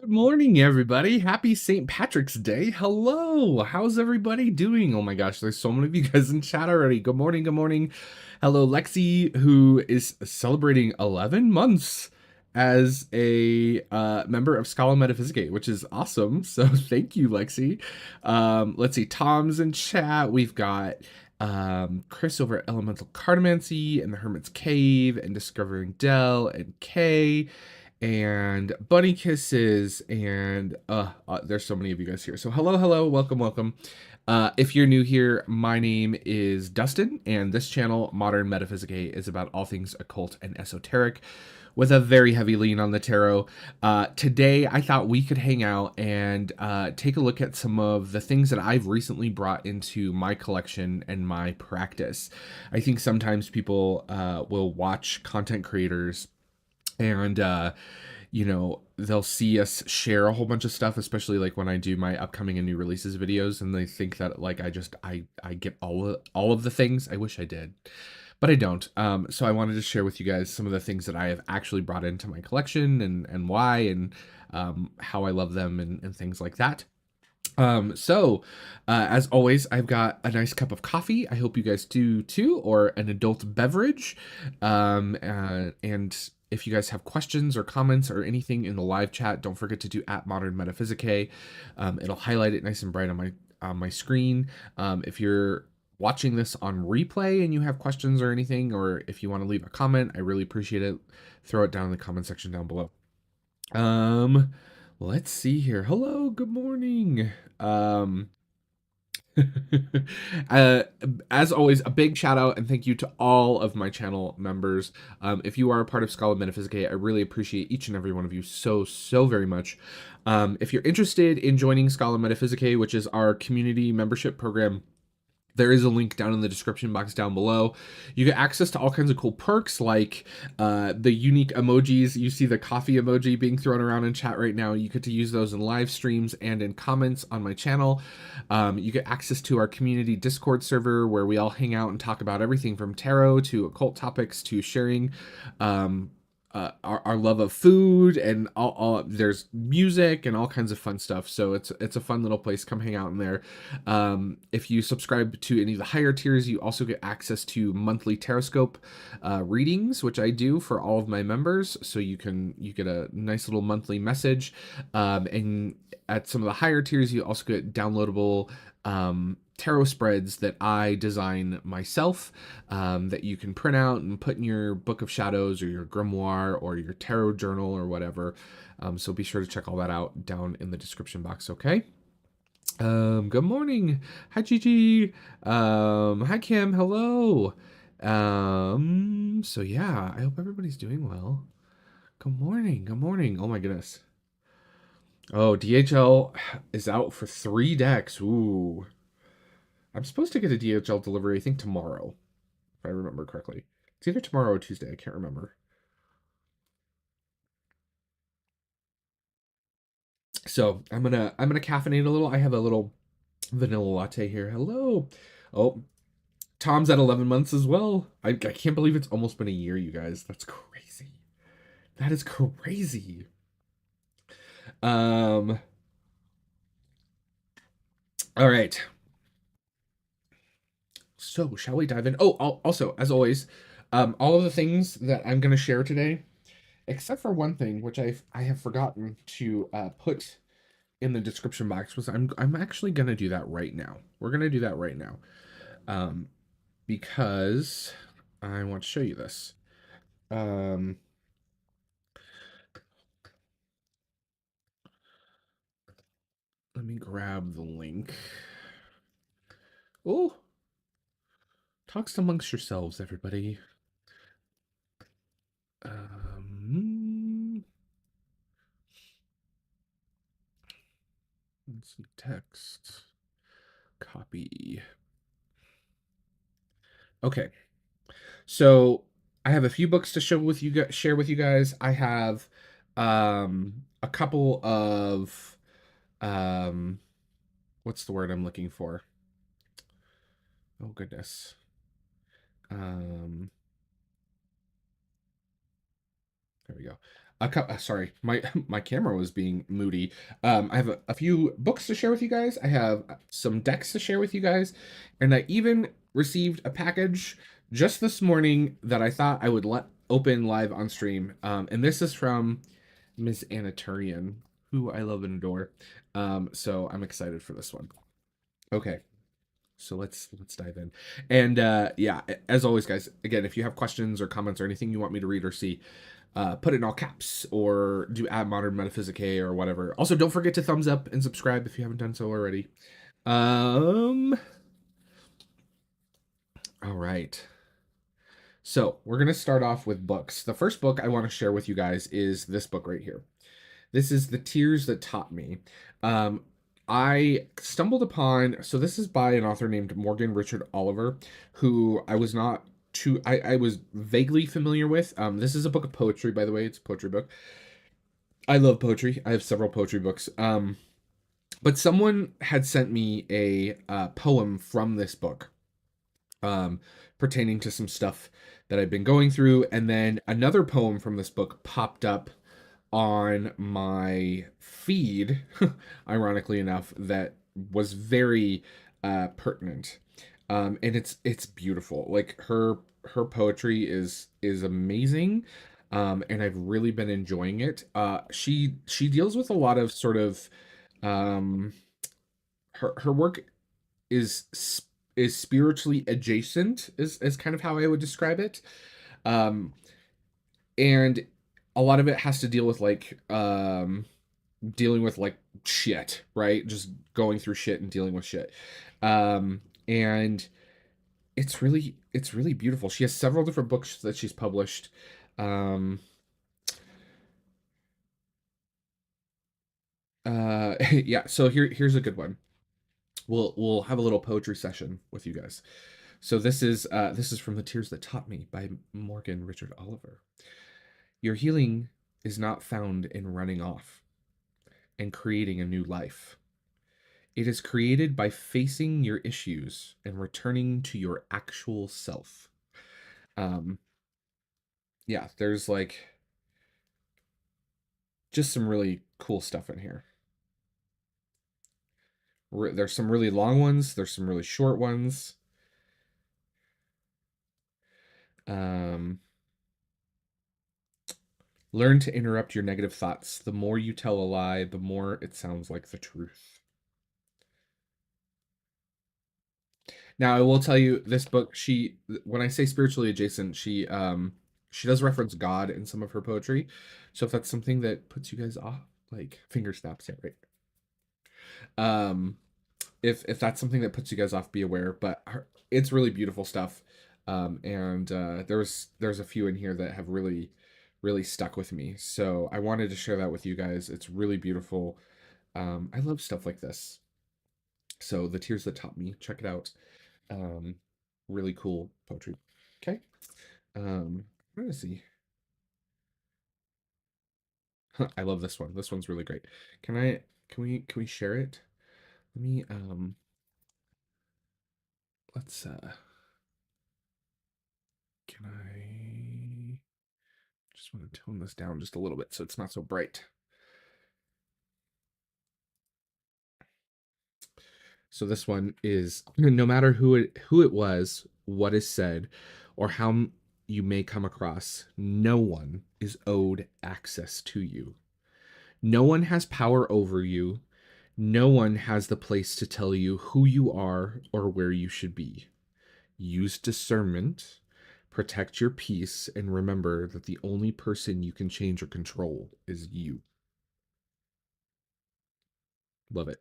Good morning, everybody. Happy St. Patrick's Day. Hello. How's everybody doing? Oh my gosh, there's so many of you guys in chat already. Good morning. Good morning. Hello, Lexi, who is celebrating 11 months as a member of Scala Metaphysicae, which is awesome. So thank you, Lexi. Let's see. Tom's in chat. We've got Chris over at Elemental Cartomancy and the Hermit's Cave and Discovering Dell and Kay and bunny kisses and there's so many of you guys here, so hello, welcome. If you're new here, my name is Dustin, and this channel, Modern Metaphysicae, is about all things occult and esoteric with a very heavy lean on the tarot. Today I thought we could hang out and take a look at some of the things that I've recently brought into my collection and my practice. I think sometimes people will watch content creators and they'll see us share a whole bunch of stuff, especially like when I do my upcoming and new releases videos, and they think that like I get all of the things. I wish I did, but I don't. So I wanted to share with you guys some of the things that I have actually brought into my collection and why, and how I love them, and things like that. As always, I've got a nice cup of coffee. I hope you guys do too, or an adult beverage. And if you guys have questions or comments or anything in the live chat, don't forget to do at Modern Metaphysicae. It'll highlight it nice and bright on my screen. If you're watching this on replay and you have questions or anything, or if you want to leave a comment, I really appreciate it. Throw it down in the comment section down below. Let's see here. Hello, good morning. Um, uh, as always, a big shout out and thank you to all of my channel members. If you are a part of Scala Metaphysicae, I really appreciate each and every one of you so very much. If you're interested in joining Scala Metaphysicae, which is our community membership program, there is a link down in the description box down below. You get access to all kinds of cool perks, like the unique emojis. You see the coffee emoji being thrown around in chat right now. You get to use those in live streams and in comments on my channel. You get access to our community Discord server, where we all hang out and talk about everything from tarot to occult topics to sharing our love of food, and all there's music and all kinds of fun stuff. So it's a fun little place. Come hang out in there. If you subscribe to any of the higher tiers, you also get access to monthly Taroscope readings, which I do for all of my members. So you get a nice little monthly message. And at some of the higher tiers, you also get downloadable tarot spreads that I design myself, that you can print out and put in your book of shadows or your grimoire or your tarot journal or whatever. So be sure to check all that out down in the description box, okay? Good morning. Hi, Gigi. Hi, Kim. Hello. So yeah, I hope everybody's doing well. Good morning. Good morning. Oh my goodness. Oh, DHL is out for 3 decks. Ooh. I'm supposed to get a DHL delivery, I think tomorrow, if I remember correctly. It's either tomorrow or Tuesday. I can't remember. So I'm gonna caffeinate a little. I have a little vanilla latte here. Hello. Oh, Tom's at 11 months as well. I can't believe it's almost been a year, you guys. That's crazy. That is crazy. Um. All right. So shall we dive in? Oh, also, as always, all of the things that I'm gonna share today, except for one thing, which I have forgotten to put in the description box, was I'm actually gonna do that right now. We're gonna do that right now, um, because I want to show you this. Um, Let me grab the link. Oh, talks amongst yourselves, everybody. Let's see, text, copy. Okay, so I have a few books to share with you guys. I have a couple of what's the word I'm looking for? Oh goodness. Um There we go. Sorry, my my camera was being moody. I have a few books to share with you guys. I have some decks to share with you guys, and I even received a package just this morning that I thought I would let open live on stream. And this is from Miss Anaturian, who I love and adore. So I'm excited for this one. Okay, so let's dive in. And yeah, as always, guys, again, if you have questions or comments or anything you want me to read or see, put it in all caps or do add modern metaphysicae or whatever. Also, don't forget to thumbs up and subscribe if you haven't done so already. All right. So we're gonna start off with books. The first book I want to share with you guys is this book right here. This is The Tears That Taught Me. Um, I stumbled upon, so this is by an author named Morgan Richard Oliver, who I was not too, I was vaguely familiar with. This is a book of poetry, by the way. It's a poetry book. I love poetry. I have several poetry books. But someone had sent me a poem from this book, um, pertaining to some stuff that I've been going through. And then another poem from this book popped up on my feed, ironically enough, that was very pertinent. And it's beautiful. Like her poetry is amazing. And I've really been enjoying it. She deals with a lot of sort of um her work is is spiritually adjacent is kind of how I would describe it. Um and a lot of it has to deal with like dealing with like shit, right? Just going through shit and dealing with shit. And it's really beautiful. She has several different books that she's published. Um yeah, so here's a good one. We'll have a little poetry session with you guys. So this is from The Tears That Taught Me by Morgan Richard Oliver. Your healing is not found in running off and creating a new life. It is created by facing your issues and returning to your actual self. Um, yeah, there's like just some really cool stuff in here. There's some really long ones, there's some really short ones. Um, Learn to interrupt your negative thoughts. The more you tell a lie, the more it sounds like the truth. Now, I will tell you this book, when I say spiritually adjacent, she does reference God in some of her poetry. So if that's something that puts you guys off, like finger snaps, yeah, right. Um if that's something that puts you guys off, be aware, but it's really beautiful stuff. And there's a few in here that have really stuck with me. So I wanted to share that with you guys. It's really beautiful. I love stuff like this. So The Tears That Taught Me, check it out. Um, really cool poetry. Okay. I'm gonna see. I love this one. This one's really great. Can we share it? Let me let's can I just want to tone this down just a little bit so it's not so bright. So this one is no matter who it was, what is said, or how you may come across, no one is owed access to you. No one has power over you. No one has the place to tell you who you are or where you should be. Use discernment, protect your peace, and remember that the only person you can change or control is you. Love it.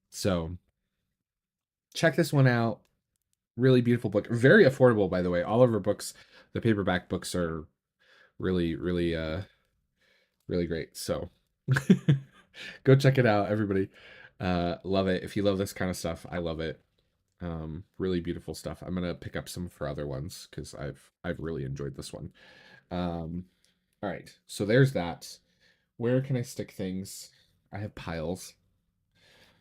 So check this one out. Really beautiful book. Very affordable, by the way. All of her books, the paperback books are really great. So go check it out, everybody. Love it. If you love this kind of stuff, I love it. Really beautiful stuff. I'm gonna pick up some for other ones because I've really enjoyed this one. All right, so there's that. Where can I stick things? I have piles.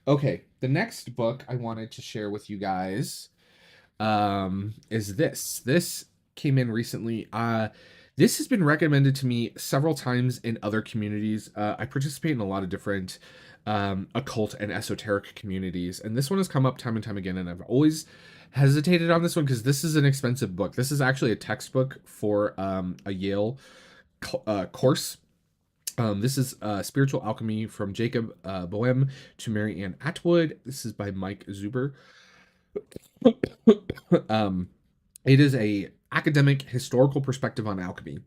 Okay, the next book I wanted to share with you guys is this. This came in recently. This has been recommended to me several times in other communities. I participate in a lot of different occult and esoteric communities, and this one has come up time and time again. And I've always hesitated on this one because this is an expensive book. This is actually a textbook for a Yale course. This is Spiritual Alchemy from Jacob Boehm to Mary Ann Atwood. This is by Mike Zuber. um, it is a academic historical perspective on alchemy,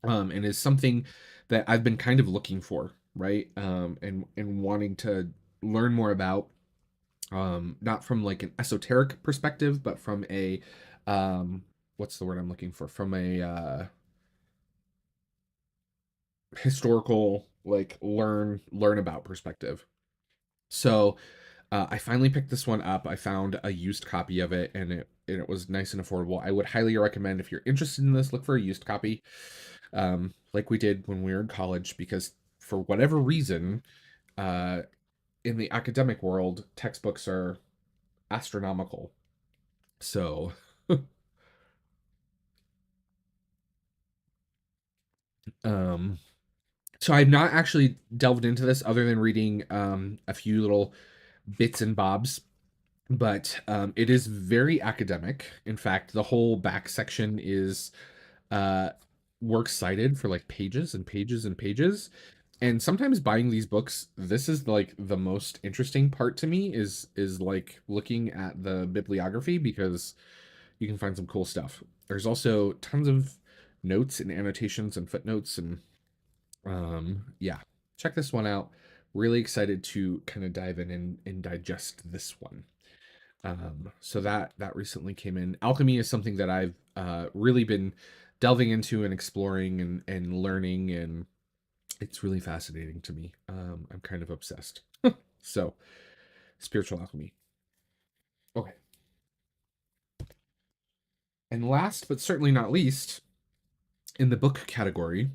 and is something that I've been kind of looking for, right? And wanting to learn more about, not from like an esoteric perspective, but from a what's the word I'm looking for? From a historical, like learn about perspective. So I finally picked this one up. I found a used copy of it, and it was nice and affordable. I would highly recommend, if you're interested in this, look for a used copy, like we did when we were in college, because for whatever reason, uh, in the academic world, textbooks are astronomical. So, um, so I've not actually delved into this other than reading a few little bits and bobs, but it is very academic. In fact, the whole back section is uh, works cited for like pages and pages and pages. And sometimes buying these books, this is like the most interesting part to me, is like looking at the bibliography, because you can find some cool stuff. There's also tons of notes and annotations and footnotes, and yeah, check this one out. Really excited to kind of dive in and digest this one. So that recently came in. Alchemy is something that I've really been delving into and exploring and learning, and it's really fascinating to me. I'm kind of obsessed. So, spiritual alchemy. Okay. And last but certainly not least, in the book category,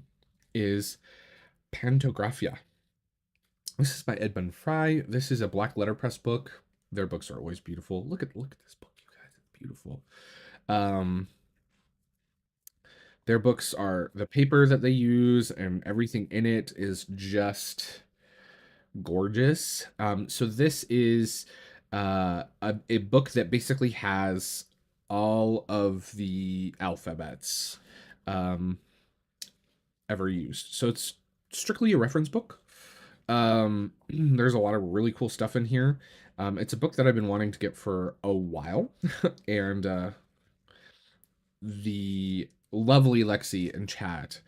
is Pantographia. This is by Edmund Fry. This is a black letterpress book. Their books are always beautiful. Look at this book, you guys. It's beautiful. Um, their books are, the paper that they use and everything in it is just gorgeous. So this is a book that basically has all of the alphabets um, ever used. So it's strictly a reference book. There's a lot of really cool stuff in here. It's a book that I've been wanting to get for a while, and the lovely Lexi in chat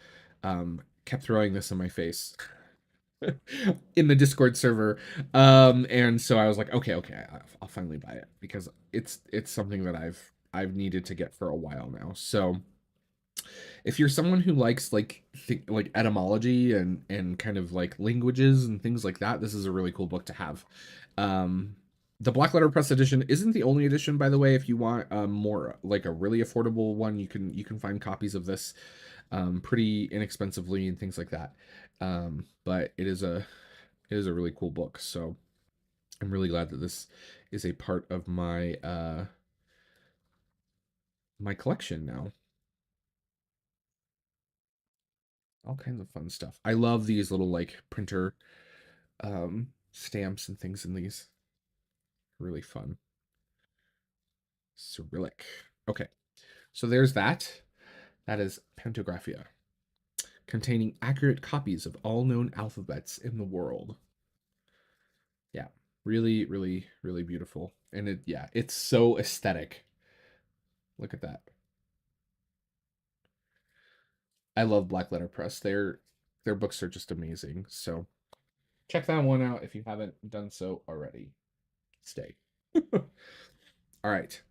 kept throwing this in my face in the Discord server. And so I was like, okay, I'll finally buy it, because it's something that I've needed to get for a while now. So if you're someone who likes like etymology and kind of like languages and things like that, this is a really cool book to have. Um, the Black Letter Press edition isn't the only edition, by the way. If you want more like a really affordable one, you can find copies of this pretty inexpensively and things like that. But it is a really cool book. So I'm really glad that this is a part of my collection now. All kinds of fun stuff. I love these little like printer stamps and things in these. Really fun. Cyrillic. Okay, so there's that. That is Pantographia, containing accurate copies of all known alphabets in the world. Yeah, really, really, really beautiful. And it's so aesthetic. Look at that. I love Black Letter Press. Their books are just amazing. So check that one out if you haven't done so already. Stay. All right.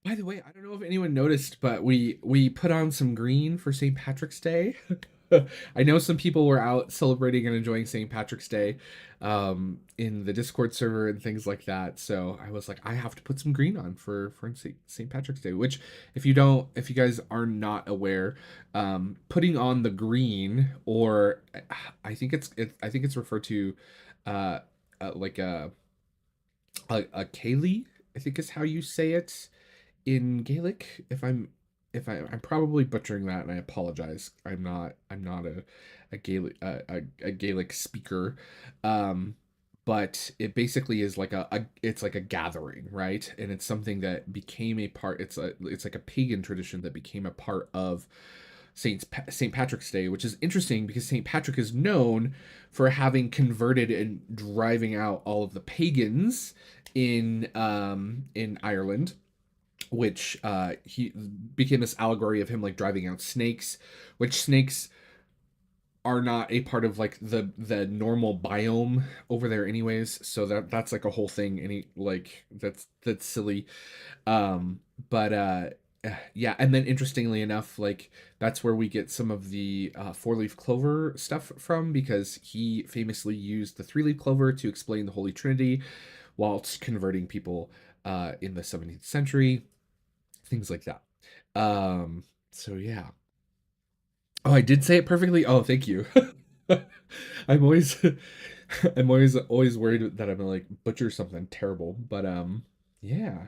By the way, I don't know if anyone noticed, but we put on some green for St. Patrick's Day. I know some people were out celebrating and enjoying St. Patrick's Day in the Discord server and things like that. So I was like, I have to put some green on for St. Patrick's Day. Which, if you guys are not aware, putting on the green, or I think it's referred to uh, like a Kaylee, I think is how you say it in Gaelic, if I'm if I'm probably butchering that, and I apologize. I'm not a Gaelic a Gaelic speaker. Um, but it basically is like it's like a gathering, right? And it's something that became a part. It's like a pagan tradition that became a part of St. Patrick's Day, which is interesting because St. Patrick is known for having converted and driving out all of the pagans in Ireland, which he became this allegory of him like driving out snakes, which snakes are not a part of like the normal biome over there anyways, so that's like a whole thing. Any like that's silly. um but Yeah, and then interestingly enough, like that's where we get some of the four-leaf clover stuff from, because he famously used the three-leaf clover to explain the Holy Trinity whilst converting people in the 17th century, things like that. So yeah. Oh, I did say it perfectly. Oh, thank you. I'm always I'm always worried that I'm gonna like butcher something terrible, but yeah.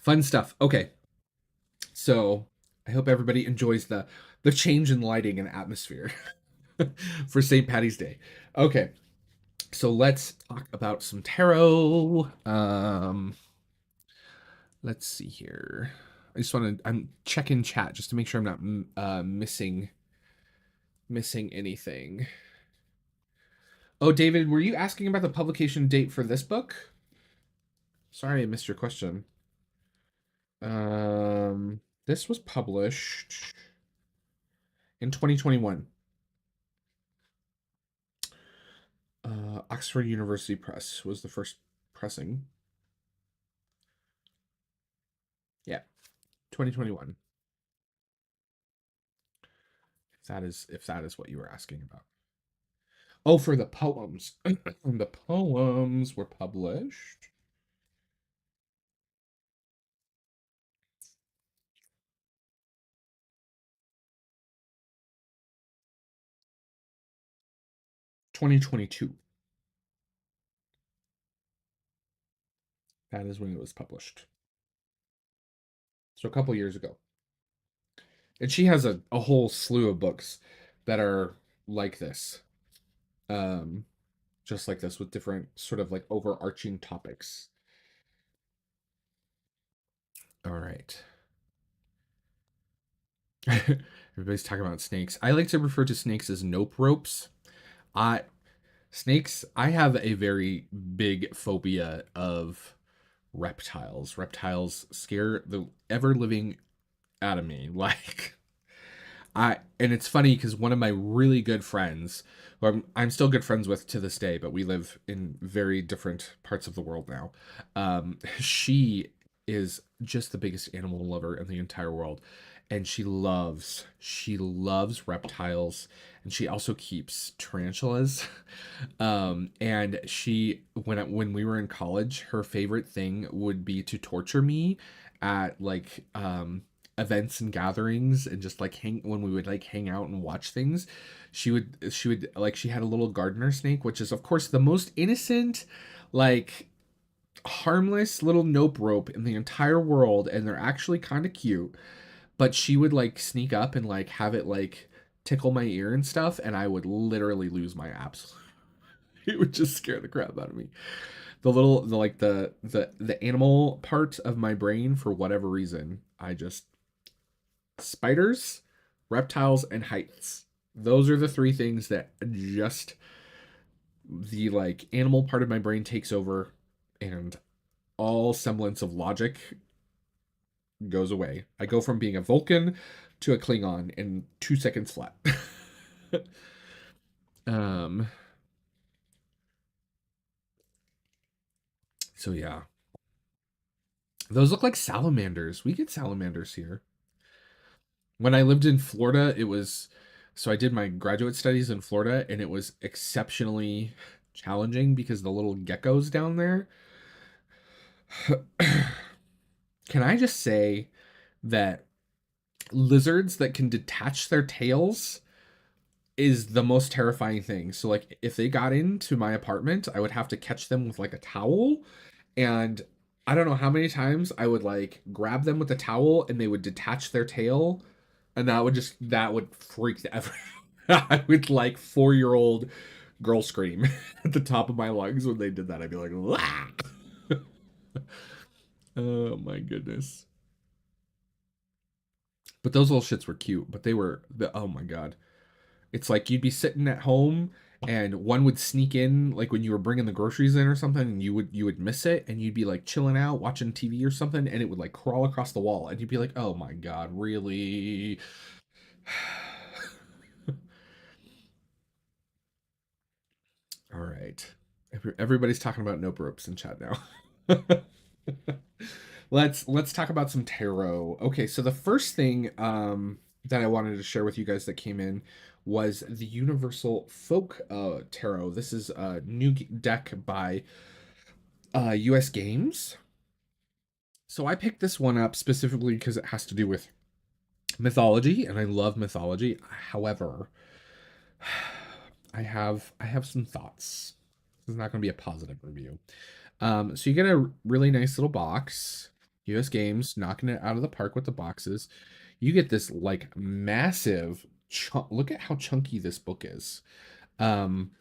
Fun stuff. Okay. So, I hope everybody enjoys the change in lighting and atmosphere for St. Patty's Day. Okay. So, let's talk about some tarot. Let's see here. I just want to I'm checking chat just to make sure I'm not missing anything. Oh, David, were you asking about the publication date for this book? Sorry, I missed your question. This was published in 2021. Oxford University Press was the first pressing. Yeah, 2021. If that is what you were asking about. Oh, for the poems. The poems were published 2022. That is when it was published. So a couple years ago. And she has a whole slew of books that are like this. Um, just like this with different sort of like overarching topics. All right. Everybody's talking about snakes. I like to refer to snakes as nope ropes. I snakes, I have a very big phobia of reptiles. Reptiles scare the ever living out of me. Like and it's funny because one of my really good friends, who I'm still good friends with to this day, but we live in very different parts of the world now. She is just the biggest animal lover in the entire world, and she loves reptiles, and she also keeps tarantulas. And she when we were in college, her favorite thing would be to torture me at like events and gatherings, and just like hang when we would like hang out and watch things. She would like, she had a little gardener snake, which is of course the most innocent, like harmless little nope rope in the entire world, and they're actually kind of cute. But she would like sneak up and like have it like tickle my ear and stuff, and I would literally lose my absolute. It would just scare the crap out of me. The animal part of my brain, for whatever reason, I just spiders, reptiles, and heights. Those are the three things that just the like animal part of my brain takes over, and all semblance of logic goes away. I go from being a Vulcan to a Klingon in 2 seconds flat. um. So yeah, those look like salamanders. We get salamanders here. When I lived in Florida, it was so I did my graduate studies in Florida, and it was exceptionally challenging because the little geckos down there. Can I just say that lizards that can detach their tails is the most terrifying thing. So like if they got into my apartment, I would have to catch them with like a towel, and I don't know how many times I would like grab them with a towel and they would detach their tail, and that would freak the ever I would like 4-year-old girl scream at the top of my lungs when they did that. I'd be like, "Wah!" Oh my goodness. But those little shits were cute, but oh my god. It's like you'd be sitting at home and one would sneak in like when you were bringing the groceries in or something, and you would miss it, and you'd be like chilling out watching TV or something, and it would like crawl across the wall, and you'd be like, "Oh my god, really?" All right. Everybody's talking about nope ropes in chat now. Let's talk about some tarot. Okay, so the first thing that I wanted to share with you guys that came in was the Universal Folk Tarot. This is a new deck by US Games. So I picked this one up specifically because it has to do with mythology, and I love mythology. However, I have some thoughts. This is not going to be a positive review. So you get a really nice little box. US Games knocking it out of the park with the boxes. You get this like massive look at how chunky this book is. Um,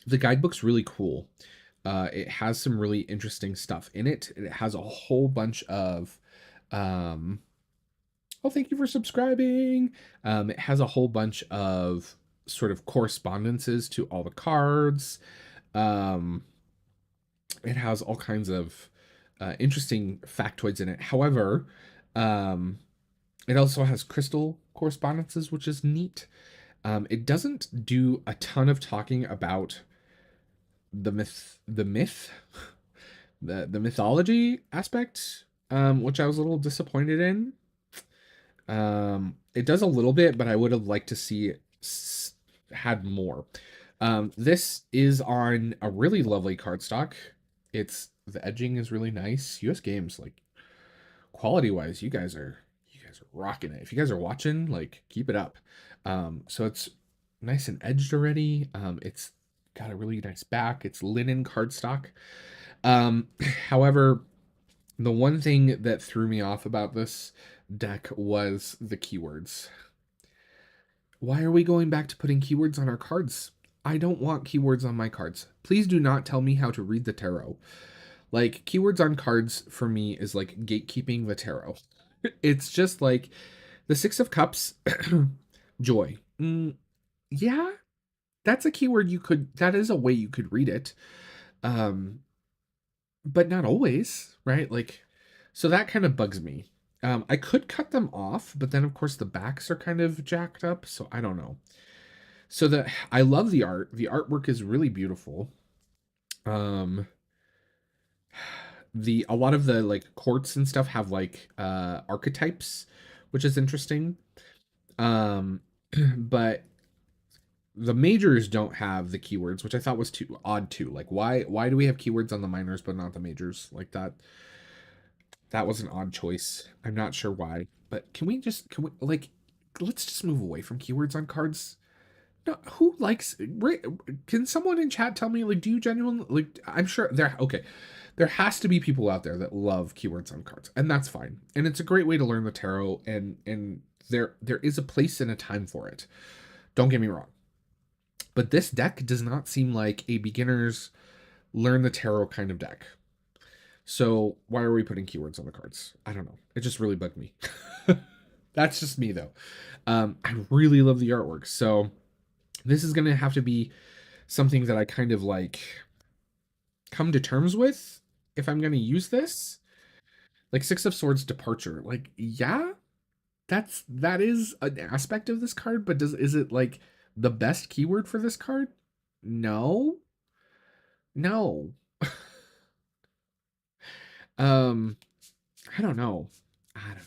the guidebook's really cool. It has some really interesting stuff in it. It has a whole bunch of um, oh, thank you for subscribing. It has a whole bunch of sort of correspondences to all the cards. Um, it has all kinds of interesting factoids in it. However, um, it also has crystal correspondences, which is neat. It doesn't do a ton of talking about the myth, the mythology aspect, which I was a little disappointed in. It does a little bit, but I would have liked to see it had more. This is on a really lovely cardstock. The edging is really nice. US Games, like quality wise, you guys are rocking it. If you guys are watching, like keep it up. So it's nice and edged already. It's got a really nice back. It's linen cardstock. Um, however, the one thing that threw me off about this deck was the keywords. Why are we going back to putting keywords on our cards? I don't want keywords on my cards. Please do not tell me how to read the tarot. Like, keywords on cards for me is like gatekeeping the tarot. It's just like the Six of Cups, joy. Yeah, that's a keyword that is a way you could read it. Um, but not always, right? Like, so that kind of bugs me. I could cut them off, but then of course the backs are kind of jacked up, so I don't know. I love the art. The artwork is really beautiful. Um, the a lot of the like courts and stuff have like archetypes, which is interesting. Um, but the majors don't have the keywords, which I thought was too odd too. Like why do we have keywords on the minors but not the majors? Like that was an odd choice. I'm not sure why. But can we like let's just move away from keywords on cards. No, who likes can someone in chat tell me, like, do you genuinely like, I'm sure there has to be people out there that love keywords on cards, and that's fine. And it's a great way to learn the tarot, and there is a place and a time for it. Don't get me wrong. But this deck does not seem like a beginner's learn the tarot kind of deck. So why are we putting keywords on the cards? I don't know. It just really bugged me. That's just me though. I really love the artwork. So this is gonna have to be something that I kind of like come to terms with if I'm gonna use this. Like Six of Swords departure. Like, yeah, that is an aspect of this card, but is it like the best keyword for this card? No. No. um, I don't know. I don't know.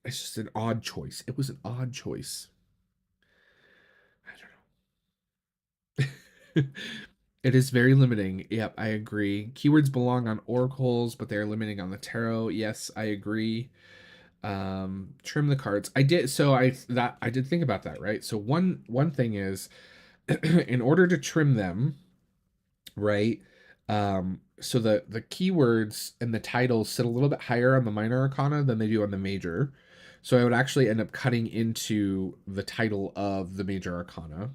It's just an odd choice. It was an odd choice. I don't know. It is very limiting. Yep, I agree. Keywords belong on oracles, but they are limiting on the tarot. Yes, I agree. Trim the cards. I did so I did think about that, right? So one thing is in order to trim them, right? So the keywords and the titles sit a little bit higher on the minor arcana than they do on the major. So I would actually end up cutting into the title of the major arcana.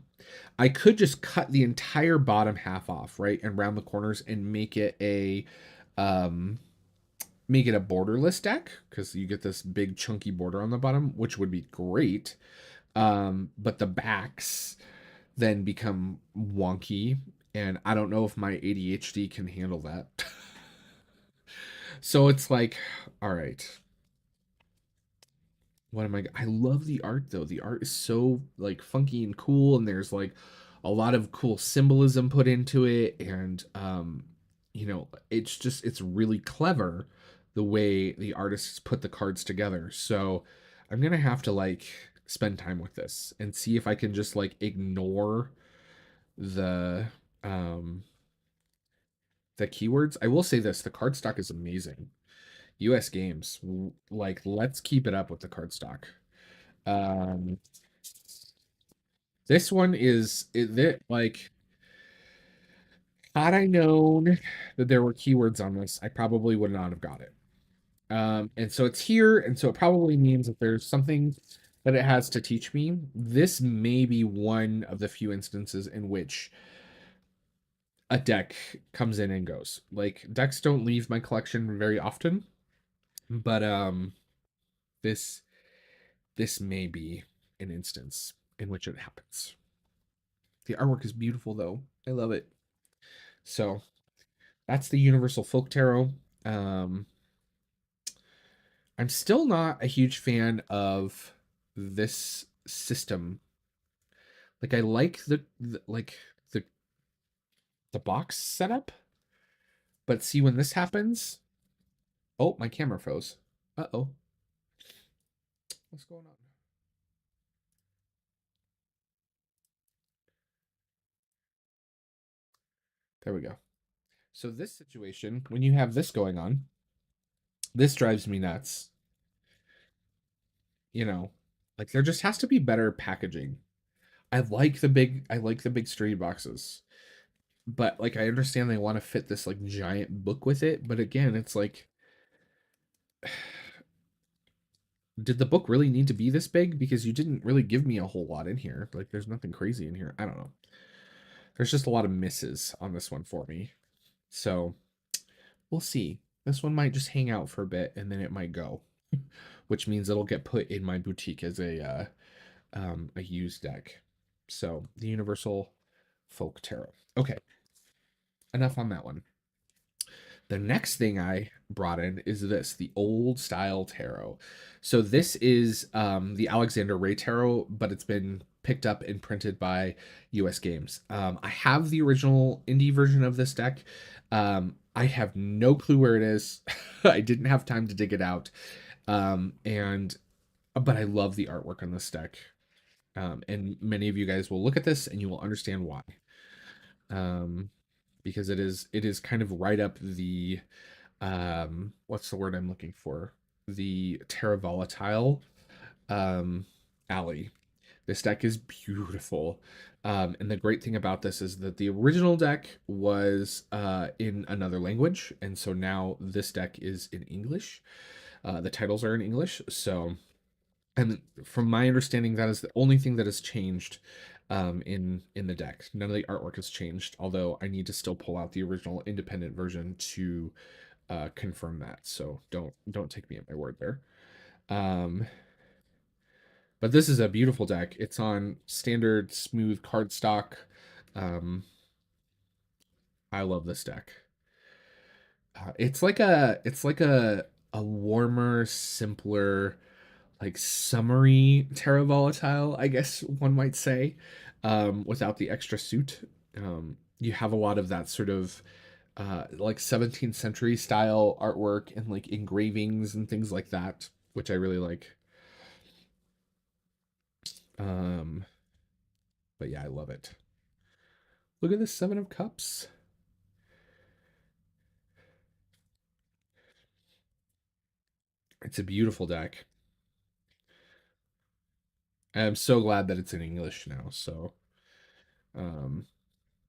I could just cut the entire bottom half off, right, and round the corners and um make it a borderless deck because you get this big chunky border on the bottom, which would be great. But the backs then become wonky, and I don't know if my ADHD can handle that. So it's like, all right, what am I love the art though. The art is so like funky and cool, and there's like a lot of cool symbolism put into it, and it's really clever the way the artists put the cards together. So I'm gonna have to like spend time with this and see if I can just like ignore the um the keywords. I will say this, the card stock is amazing. US games, like let's keep it up with the card stock. Um, this one like had I known that there were keywords on this, I probably would not have got it. And so it's here, and so it probably means that there's something that it has to teach me. This may be one of the few instances in which a deck comes in and goes. Like decks don't leave my collection very often, but this this may be an instance in which it happens. The artwork is beautiful though. I love it. So that's the Universal Folk Tarot. Um, I'm still not a huge fan of this system. Like I like the the box setup, but see when this happens, oh, my camera froze. Uh-oh. What's going on? There we go. So this situation, when you have this going on, this drives me nuts. You know, like there just has to be better packaging. I like the big street boxes. But like I understand they want to fit this like giant book with it, but again, it's like did the book really need to be this big? Because you didn't really give me a whole lot in here. Like there's nothing crazy in here. I don't know. There's just a lot of misses on this one for me. So we'll see. This one might just hang out for a bit and then it might go, which means it'll get put in my boutique as a used deck. So the Universal Folk Tarot. Okay, enough on that one. The next thing I brought in is this, the old style tarot. So this is the Alexander Ray tarot, but it's been picked up and printed by US Games. I have the original indie version of this deck. I have no clue where it is. I didn't have time to dig it out. And but I love the artwork on this deck. And many of you guys will look at this and you will understand why. Because it is kind of right up the what's the word I'm looking for? The Terra Volatile um alley. This deck is beautiful. And the great thing about this is that the original deck was in another language, and so now this deck is in English. The titles are in English, so and from my understanding, that is the only thing that has changed in the deck. None of the artwork has changed, although I need to still pull out the original independent version to confirm that. So don't take me at my word there. Um, but this is a beautiful deck. It's on standard smooth cardstock. Um, I love this deck. It's like a warmer, simpler, like summery Terra Volatile, I guess one might say, without the extra suit. You have a lot of that sort of like 17th century style artwork and like engravings and things like that, which I really like. Um, but yeah, I love it. Look at this Seven of Cups. It's a beautiful deck. I'm so glad that it's in English now. So, um,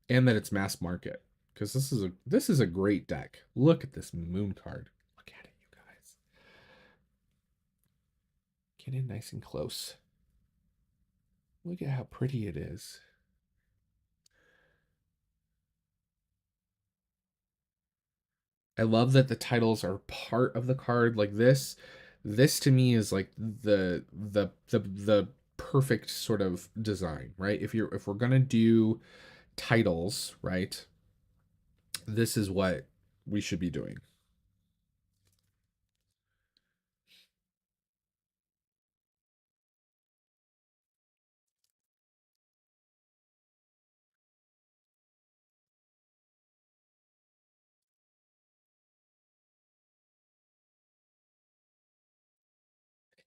and that it's mass market because this is a great deck. Look at this moon card. Look at it, you guys. Get in nice and close. Look at how pretty it is. I love that the titles are part of the card. Like this to me is like the perfect sort of design, right? If we're gonna do titles, right? This is what we should be doing.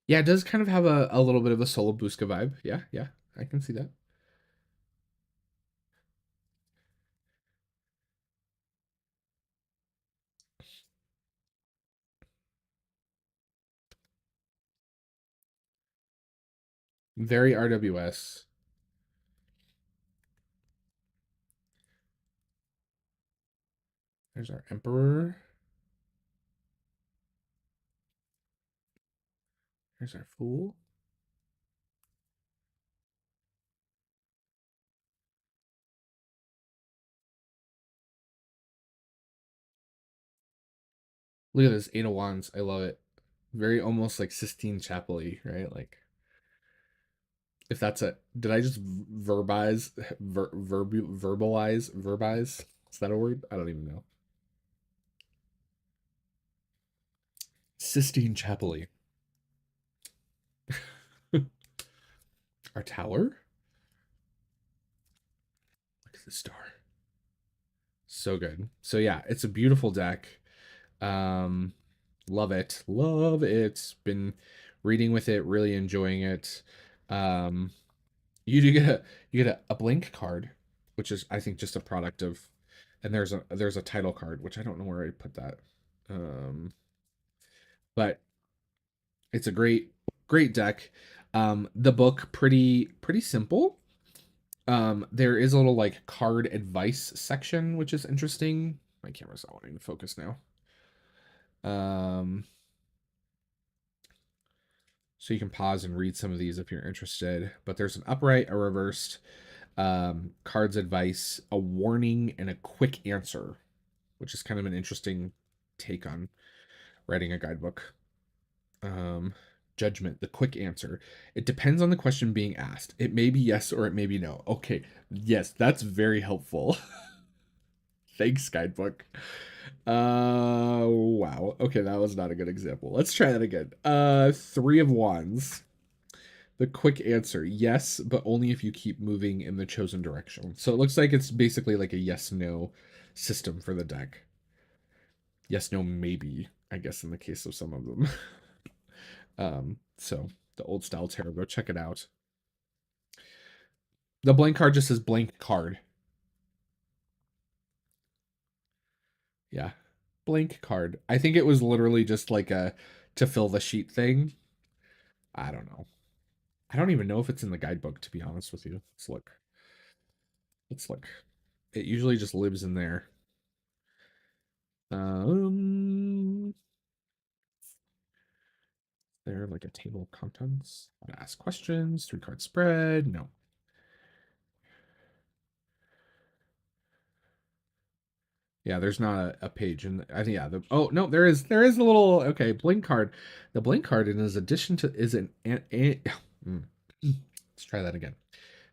Yeah, it does kind of have a little bit of a Solo Busca vibe. Yeah, yeah, I can see that. Very RWS. There's our Emperor. There's our Fool. Look at this Eight of Wands. I love it. Very almost like Sistine Chapel-y, right? Like if that's a did I just verbalize? Is that a word? I don't even know. Sistine Chapel-y. Our tower. Look at the star. So good. So yeah, it's a beautiful deck. Um, love it. Love it. Been reading with it, really enjoying it. Um, you do get a blink card, which is I think just a product of, and there's a title card, which I don't know where I put that. Um, but it's a great deck. The book pretty simple. There is a little like card advice section, which is interesting. My camera's not wanting to focus now. Um, so you can pause and read some of these if you're interested. But there's an upright, a reversed, cards advice, a warning, and a quick answer, which is kind of an interesting take on writing a guidebook. Um, Judgment, the quick answer. It depends on the question being asked. It may be yes or it may be no. Okay, yes, that's very helpful. Thanks, guidebook. Wow. Okay, that was not a good example. Let's try that again. Three of Wands. The quick answer, yes, but only if you keep moving in the chosen direction. So it looks like it's basically like a yes/no system for the deck. Yes, no, maybe, I guess in the case of some of them. So the old style tarot, go check it out. The blank card just says blank card. Yeah. Blank card. I think it was literally just like a to fill the sheet thing. I don't know. I don't even know if it's in the guidebook, to be honest with you. Let's look. Let's look. It usually just lives in there. Um, there like a table of contents. How to ask questions. 3-card spread. No. Yeah, there's not a page, and I think yeah. Oh no, there is a little okay blink card. The blink card, in his addition to is let's try that again.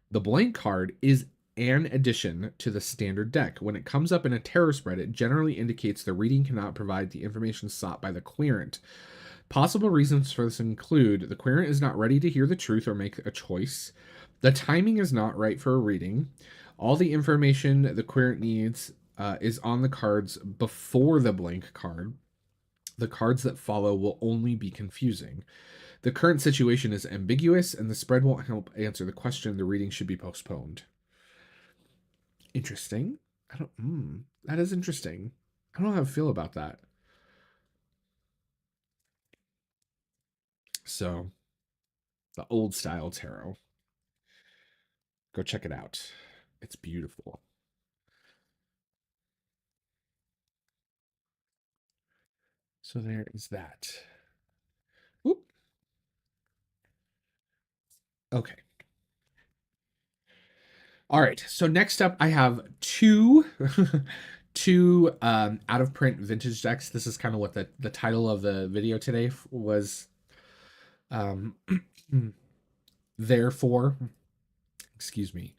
The blank card is an addition to the standard deck. When it comes up in a tarot spread, it generally indicates the reading cannot provide the information sought by the querent. Possible reasons for this include the querent is not ready to hear the truth or make a choice. The timing is not right for a reading. All the information the querent needs is on the cards before the blank card. The cards that follow will only be confusing. The current situation is ambiguous, and the spread won't help answer the question. The reading should be postponed. Interesting. I don't. That is interesting. I don't know how I feel about that. So the old style tarot. Go check it out. It's beautiful. So there is that. Oop. Okay. All right. So next up, I have two two out of print vintage decks. This is kind of what the title of the video today was. Um, therefore, excuse me.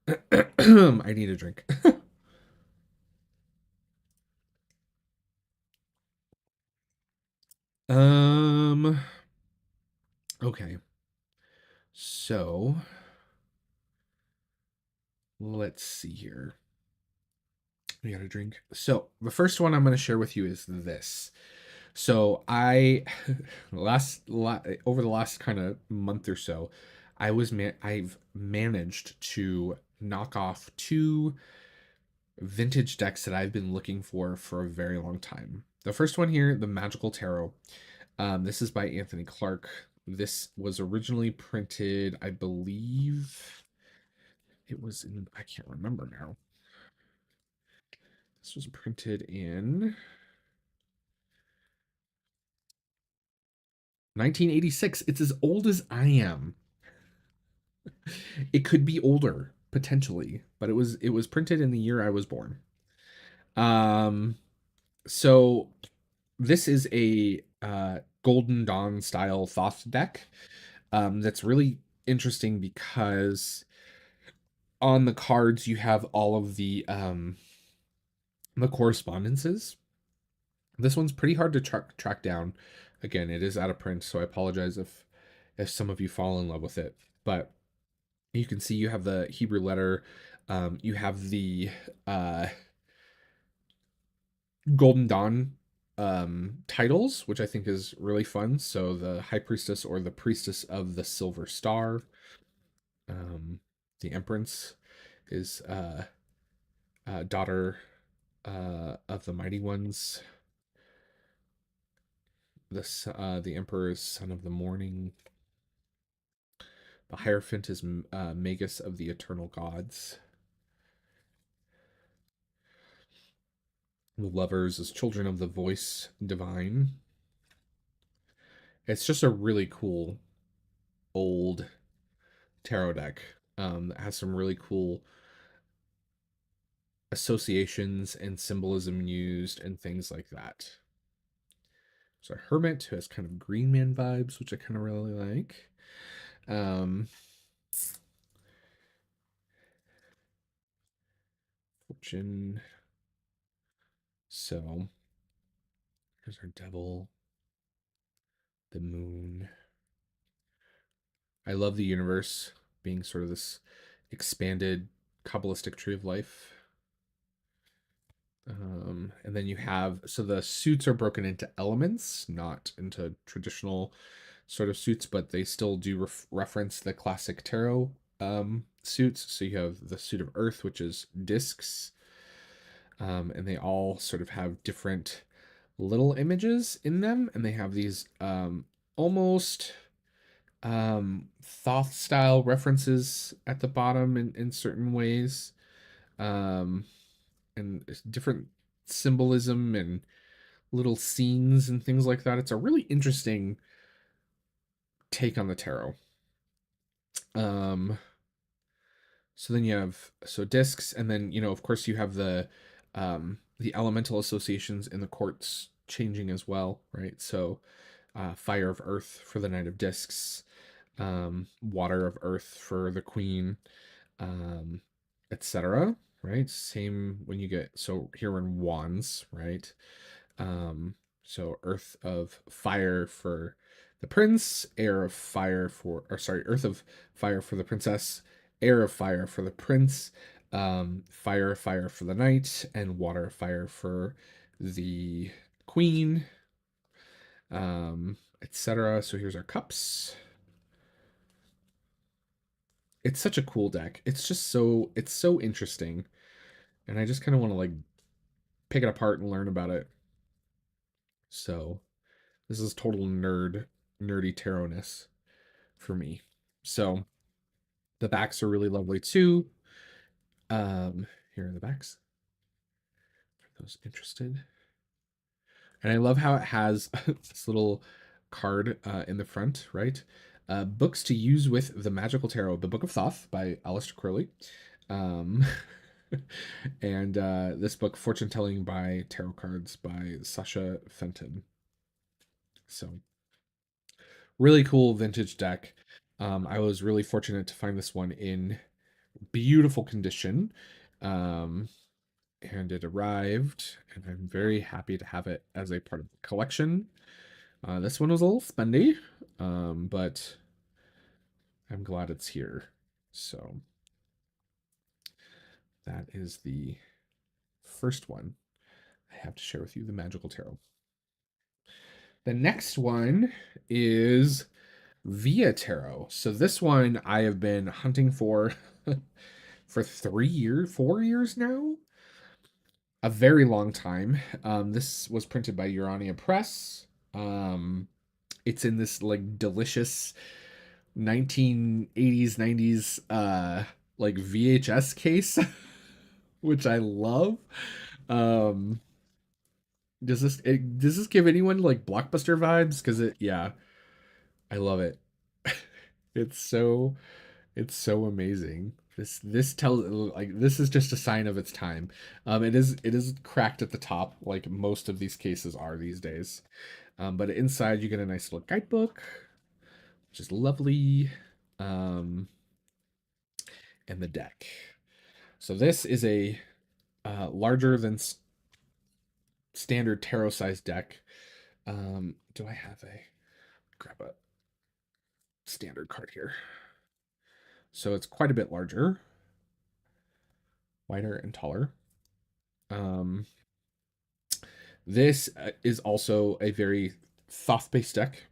I need a drink. um. Okay. So let's see here. We got a drink. So the first one I'm going to share with you is this. So I over the last kind of month or so, I've managed to knock off two vintage decks that I've been looking for a very long time. The first one here, the Magical Tarot. This is by Anthony Clark. This was originally printed, I believe it was in, I can't remember now. This was printed in 1986. It's as old as I am. It could be older potentially, but it was printed in the year I was born. Um, so this is a Golden Dawn style Thoth deck. That's really interesting because on the cards you have all of the correspondences. This one's pretty hard to track down. Again, it is out of print, so I apologize if some of you fall in love with it. But you can see you have the Hebrew letter, you have the Golden Dawn titles, which I think is really fun. So the High Priestess or the Priestess of the Silver Star, the Empress is daughter of the Mighty Ones. The Emperor is son of the morning. The Hierophant is Magus of the eternal gods. The Lovers is children of the voice divine. It's just a really cool old tarot deck that has some really cool associations and symbolism used and things like that. So a Hermit who has kind of Green Man vibes, which I kind of really like. Fortune. So here's our Devil, the Moon. I love the universe being sort of this expanded Kabbalistic tree of life. And then you have, so the suits are broken into elements, not into traditional sort of suits, but they still do reference the classic tarot suits. So you have the suit of Earth, which is discs, and they all sort of have different little images in them, and they have these almost Thoth style references at the bottom in certain ways, and different symbolism and little scenes and things like that. It's a really interesting take on the tarot. So then you have discs, and then of course you have the elemental associations in the quartz changing as well, right? So fire of earth for the knight of discs, water of earth for the queen, etc. Right? Same when you get, so here in wands, right? So earth of fire for the prince, air of fire for, or sorry, earth of fire for the princess, air of fire for the prince, fire of fire for the knight, and water of fire for the queen, etc. So here's our cups. It's such a cool deck. It's just it's so interesting, and I just kind of want to like pick it apart and learn about it. So this is total nerdy tarotness. for me. So the backs are really lovely too. Here are the backs for those interested. And I love how it has this little card in the front, right? Books to use with the Magical Tarot, The Book of Thoth by Aleister Crowley. Um, and this book, Fortune Telling by Tarot Cards by Sasha Fenton. So, really cool vintage deck. I was really fortunate to find this one in beautiful condition. Um, and it arrived, and I'm very happy to have it as a part of the collection. This one was a little spendy, but I'm glad it's here. So that is the first one I have to share with you, the Magical Tarot. The next one is Via Tarot. So this one I have been hunting for for 3 years, 4 years now. A very long time. This was printed by Urania Press. It's in this like delicious 1980s 90s like VHS case which I love. Um does this give anyone like Blockbuster vibes? Because it, yeah, I love it. It's so amazing. This tells like this is just a sign of its time. It is cracked at the top like most of these cases are these days. But inside you get a nice little guidebook, which is lovely. Um, and the deck. So this is a larger than standard tarot size deck. Do I have a grab a standard card here? So it's quite a bit larger, wider, and taller. Um, this is also a very Thoth based deck,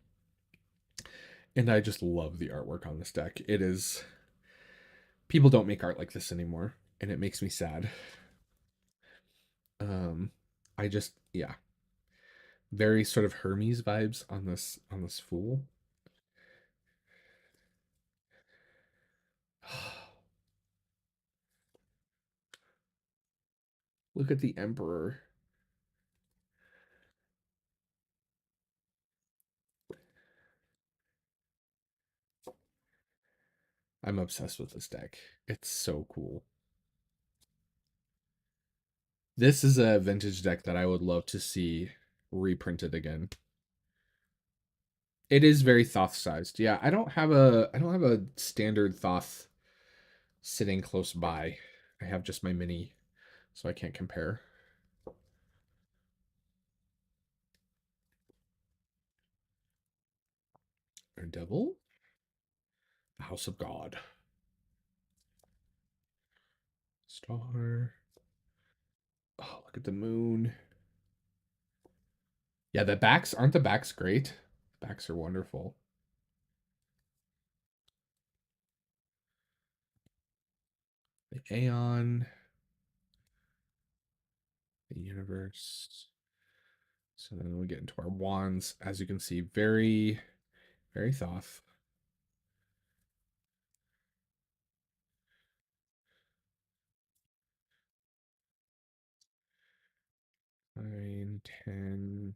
and I just love the artwork on this deck. It is, people don't make art like this anymore, and it makes me sad. Um, I just, yeah, very sort of Hermes vibes on this fool. Look at the Emperor. I'm obsessed with this deck. It's so cool. This is a vintage deck that I would love to see reprinted again. It is very Thoth sized. Yeah, I don't have a standard Thoth sitting close by. I have just my mini, so I can't compare. Our Devil, the House of God, Star. Oh, look at the moon. Yeah, the backs aren't the backs great. The backs are wonderful. The Aeon, the universe. So then we get into our wands. As you can see, very, very Thoth. 9, 10,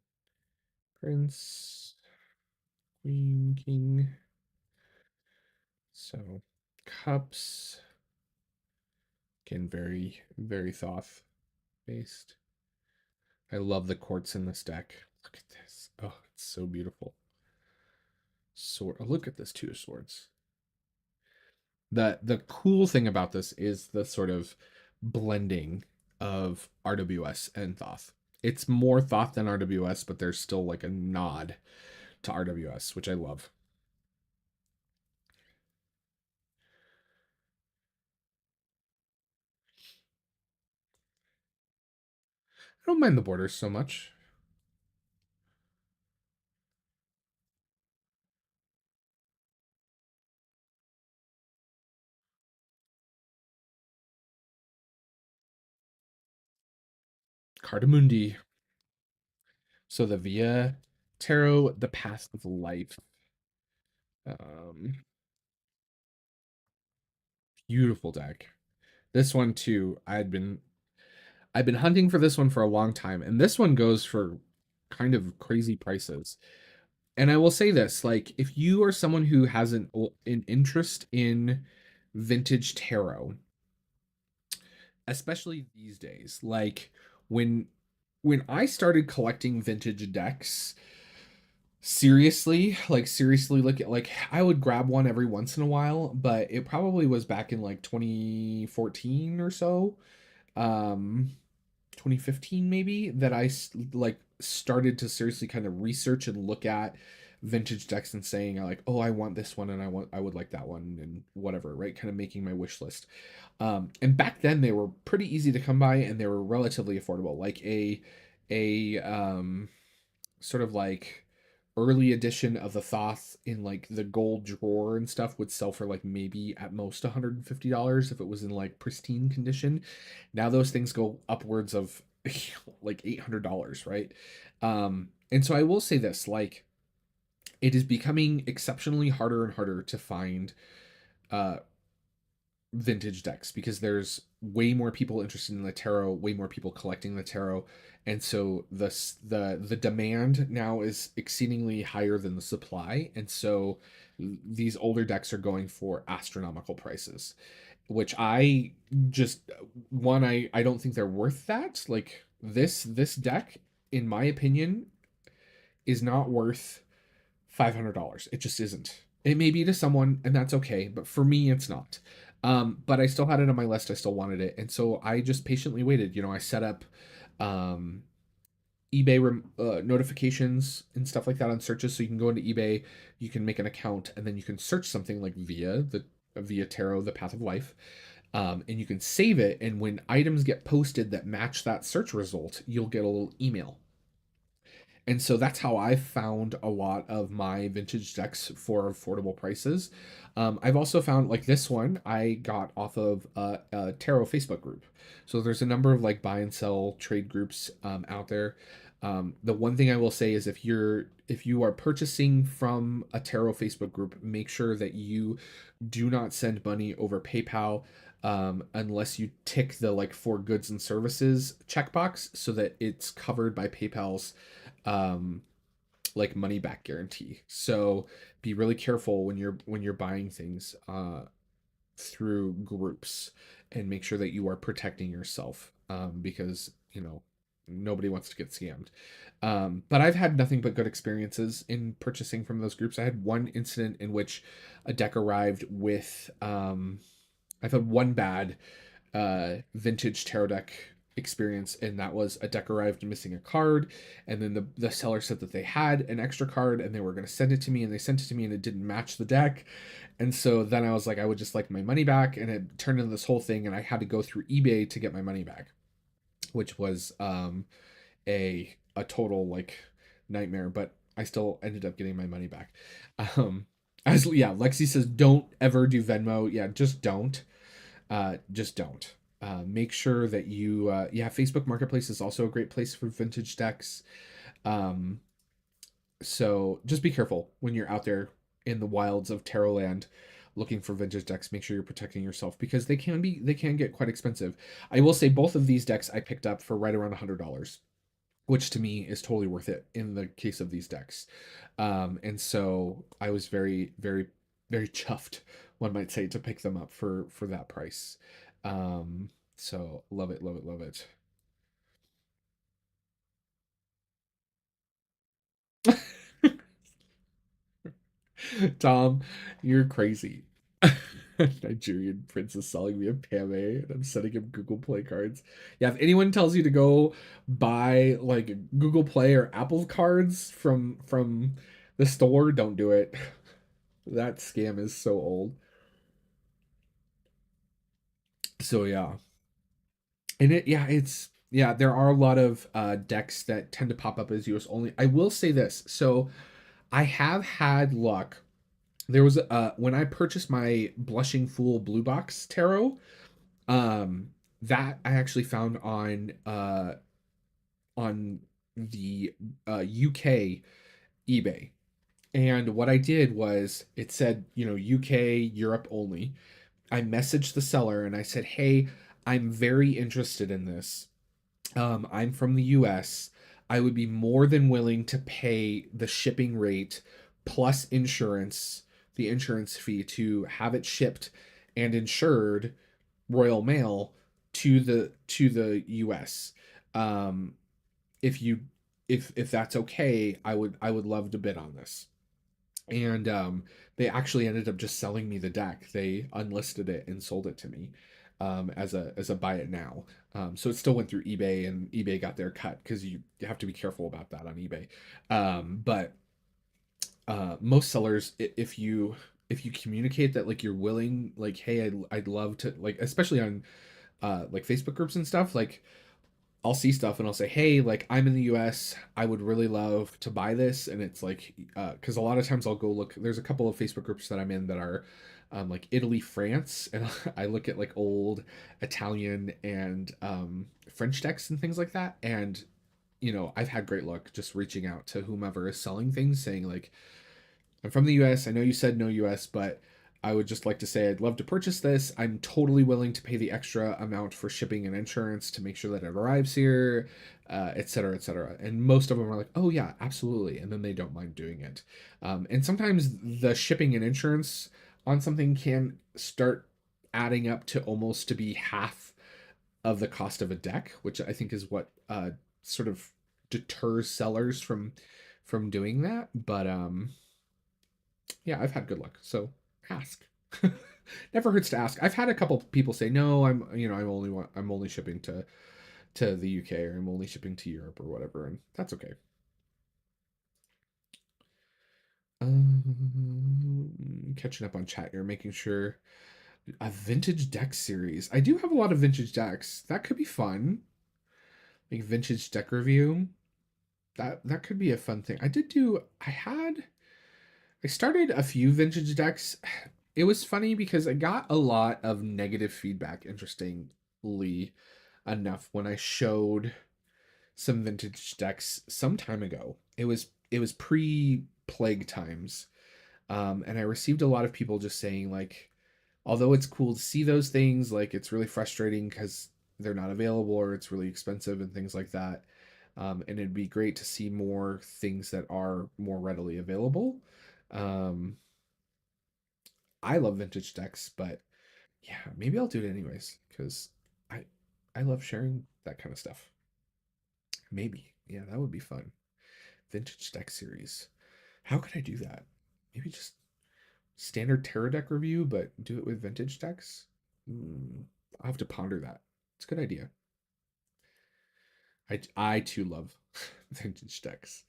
Prince, Queen, King. So cups. Again, very, very Thoth based. I love the quartz in this deck. Look at this. Oh, it's so beautiful. Sword. Oh, look at this two of swords. The cool thing about this is the sort of blending of RWS and Thoth. It's more Thoth than RWS, but there's still like a nod to RWS, which I love. I don't mind the borders so much. Cardamundi. So the Via Tarot, The Path of Life. Um, Beautiful deck. This one too. I've been hunting for this one for a long time, and this one goes for kind of crazy prices. And I will say this, like if you are someone who has an interest in vintage tarot, especially these days, like when when I started collecting vintage decks, seriously look at like I would grab one every once in a while, but it probably was back in like 2014 or so. Um 2015 maybe that like started to seriously kind of research and look at vintage decks and saying like, oh, I want this one and I would like that one and whatever, right? Kind of making my wish list. And back then they were pretty easy to come by and they were relatively affordable. Like a sort of like early edition of the Thoth in like the gold drawer and stuff would sell for like maybe at most $150 if it was in like pristine condition. Now those things go upwards of like $800, right? And so I will say this, like it is becoming exceptionally harder and harder to find uh vintage decks because there's way more people interested in the tarot, way more people collecting the tarot, and so the demand now is exceedingly higher than the supply, and so these older decks are going for astronomical prices, which I just one I don't think they're worth that. Like this deck, in my opinion, is not worth $500. It just isn't. It may be to someone, and that's okay, but for me, it's not. But I still had it on my list. I still wanted it, and so I just patiently waited. You know, I set up um, eBay notifications and stuff like that on searches, so you can go into eBay, you can make an account, and then you can search something like via tarot, the Path of Life, and you can save it. And when items get posted that match that search result, you'll get a little email, and so that's how I found a lot of my vintage decks for affordable prices. I've also found like this one I got off of a tarot Facebook group. So there's a number of like buy and sell trade groups out there. The one thing I will say is if you are purchasing from a tarot Facebook group, make sure that you do not send money over PayPal unless you tick the like for goods and services checkbox so that it's covered by PayPal's um like money back guarantee. So be really careful when you're buying things through groups and make sure that you are protecting yourself because you know nobody wants to get scammed. But I've had nothing but good experiences in purchasing from those groups. I had one incident in which a deck arrived with I've had one bad vintage tarot deck experience, and that was a deck arrived missing a card, and then the seller said that they had an extra card and they were going to send it to me, and they sent it to me and it didn't match the deck, and so then I was like I would just like my money back, and it turned into this whole thing, and I had to go through eBay to get my money back, which was a total like nightmare, but I still ended up getting my money back. um as yeah, Lexi says don't ever do Venmo. Yeah, just don't. Make sure that you, yeah, Facebook Marketplace is also a great place for vintage decks. Um, so just be careful when you're out there in the wilds of Tarot Land looking for vintage decks. Make sure you're protecting yourself because they can get quite expensive. I will say both of these decks I picked up for right around $100, which to me is totally worth it in the case of these decks. And so I was very chuffed, one might say, to pick them up for that price. So love it, love it, love it. Tom, you're crazy. Nigerian princess selling me a Pame and I'm sending him Google Play cards. Yeah, if anyone tells you to go buy like Google Play or Apple cards from the store, don't do it. That scam is so old. So yeah. And yeah, there are a lot of decks that tend to pop up as US only. I will say this. So I have had luck. There was when I purchased my Blushing Fool Blue Box Tarot, that I actually found on the UK eBay. And what I did was it said, UK, Europe only. I messaged the seller and I said, "Hey, I'm very interested in this. I'm from the US. I would be more than willing to pay the shipping rate plus insurance, the insurance fee to have it shipped and insured Royal Mail to the US. Um, if you if that's okay, I would love to bid on this." And they actually ended up just selling me the deck. They unlisted it and sold it to me as a buy it now. So it still went through eBay, and eBay got their cut because you have to be careful about that on eBay. But most sellers, if you communicate that like you're willing, like, hey, I'd love to, like, especially on like Facebook groups and stuff, like I'll see stuff and I'll say, "Hey, like I'm in the US. I would really love to buy this." And it's like, because a lot of times I'll go look. There's a couple of Facebook groups that I'm in that are like Italy, France, and I look at like old Italian and French decks and things like that. And I've had great luck just reaching out to whomever is selling things, saying like, "I'm from the US. I know you said no US, but I would just like to say I'd love to purchase this. I'm totally willing to pay the extra amount for shipping and insurance to make sure that it arrives here, et cetera, et cetera." And most of them are like, "Oh, yeah, absolutely." And then they don't mind doing it. And sometimes the shipping and insurance on something can start adding up to almost to be half of the cost of a deck, which I think is what sort of deters sellers from doing that. But yeah, I've had good luck. So ask. Never hurts to ask. I've had a couple people say, "No, I'm only shipping to the UK, or I'm only shipping to Europe or whatever," and that's okay. Catching up on chat here, making sure a vintage deck series. I do have a lot of vintage decks. That could be fun. Like vintage deck review. That could be a fun thing. I started a few vintage decks. It was funny because I got a lot of negative feedback, interestingly enough, when I showed some vintage decks some time ago. It was pre-plague times. And I received a lot of people just saying like, although it's cool to see those things, like it's really frustrating because they're not available or it's really expensive and things like that. And it'd be great to see more things that are more readily available. Um, I love vintage decks, but yeah, maybe I'll do it anyways because I I love sharing that kind of stuff. Maybe. Yeah, that would be fun. Vintage deck series. How could I do that? Maybe just standard tarot deck review, but do it with vintage decks? I'll have to ponder that. It's a good idea. I too love vintage decks.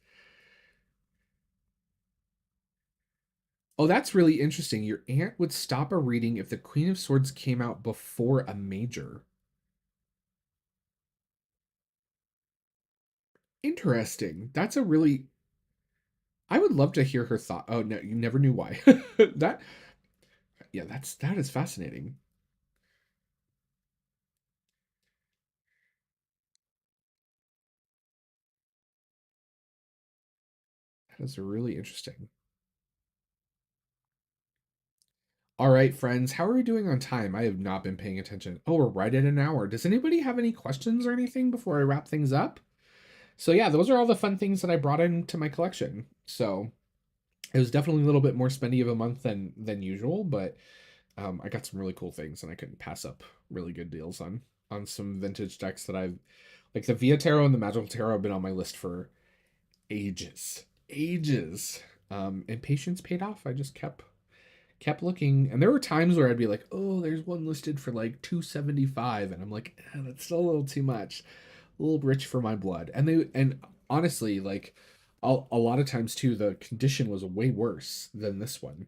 Oh, that's really interesting. Your aunt would stop a reading if the Queen of Swords came out before a major. Interesting. That's a really I would love to hear her thought. Oh no, you never knew why. That yeah, that is fascinating. That is really interesting. All right, friends, how are we doing on time? I have not been paying attention. Oh, we're right at an hour. Does anybody have any questions or anything before I wrap things up? So yeah, those are all the fun things that I brought into my collection. So it was definitely a little bit more spendy of a month than usual, but I got some really cool things, and I couldn't pass up really good deals on some vintage decks that I've like the Via Tarot and the Magical Tarot have been on my list for ages, ages. And patience paid off. I just kept looking, and there were times where I'd be like, "Oh, there's one listed for like 275," and I'm like, "That's still a little too much, a little rich for my blood." And honestly, like a lot of times too, the condition was way worse than this one,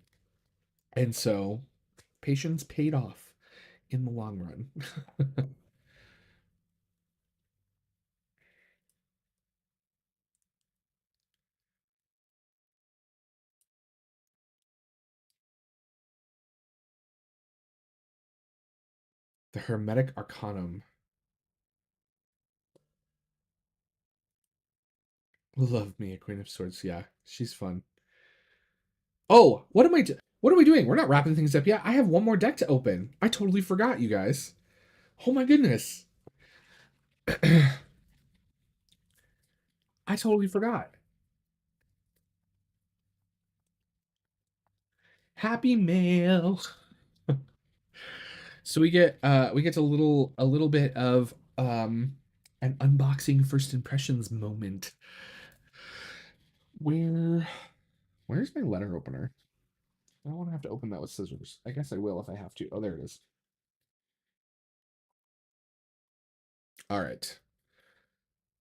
and so patience paid off in the long run. The Hermetic Arcanum. Love me a Queen of Swords. Yeah, she's fun. Oh, what are we doing? We're not wrapping things up yet. I have one more deck to open. I totally forgot, you guys. Oh my goodness. I totally forgot. Happy mail. So we get a little bit of an unboxing first impressions moment. Where where's my letter opener? I don't want to have to open that with scissors. I guess I will if I have to. Oh, there it is. All right.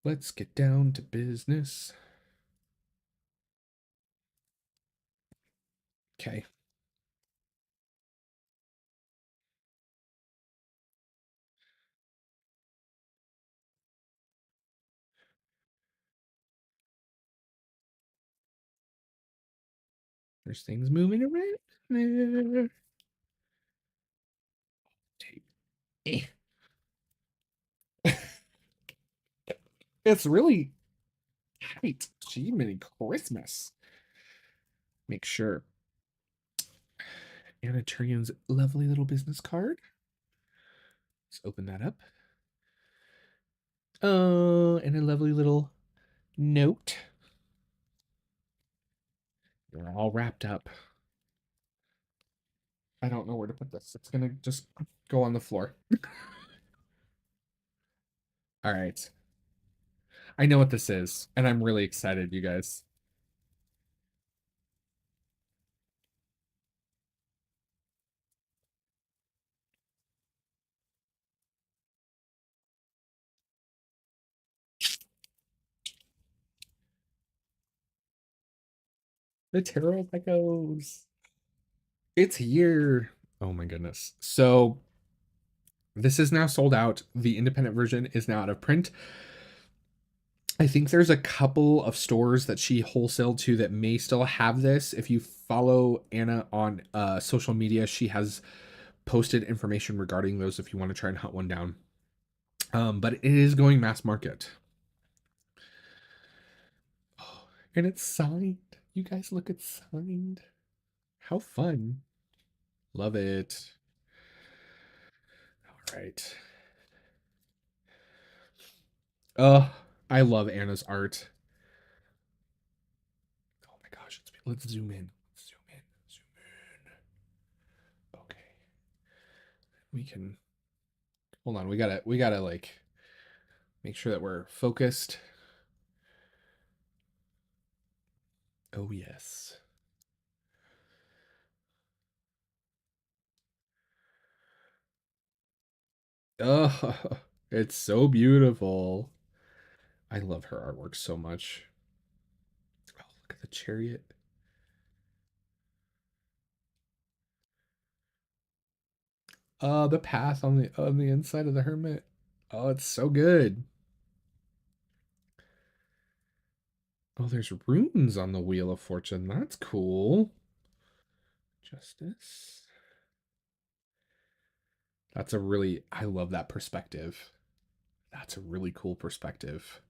Let's get down to business. Okay. There's things moving around there. Tape. Eh. It's really tight. Gee, mini Christmas. Make sure. Anna Turian's lovely little business card. Let's open that up. Oh, and a lovely little note. They're all wrapped up. I don't know where to put this. It's gonna just go on the floor. All right. I know what this is, and I'm really excited, you guys. The Tarot of Echoes. It's here. Oh my goodness. So this is now sold out. The independent version is now out of print. I think there's a couple of stores that she wholesaled to that may still have this. If you follow Anna on social media, she has posted information regarding those if you want to try and hunt one down. But it is going mass market. Oh, and it's signed. You guys look, it's signed. How fun. Love it. All right. Oh, I love Anna's art. Oh my gosh, let's zoom in. Zoom in. Zoom in. Okay. We can hold on. We gotta like make sure that we're focused. Oh yes. Oh, it's so beautiful. I love her artwork so much. Oh, look at the chariot. The path on the inside of the hermit. Oh, it's so good. Oh, there's runes on the Wheel of Fortune. That's cool. Justice. That's a really, I love that perspective. That's a really cool perspective.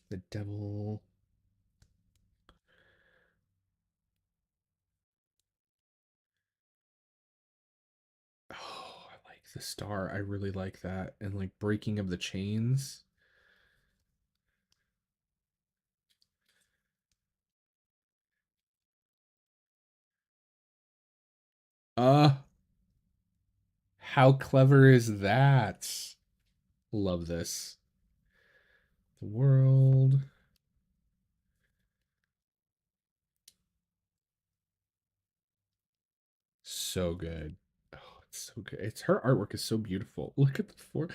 The devil. Oh, I like the star. I really like that. And like breaking of the chains. Uh, how clever is that? Love this. The world. So good. Oh, it's so good. It's her artwork is so beautiful. Look at the four.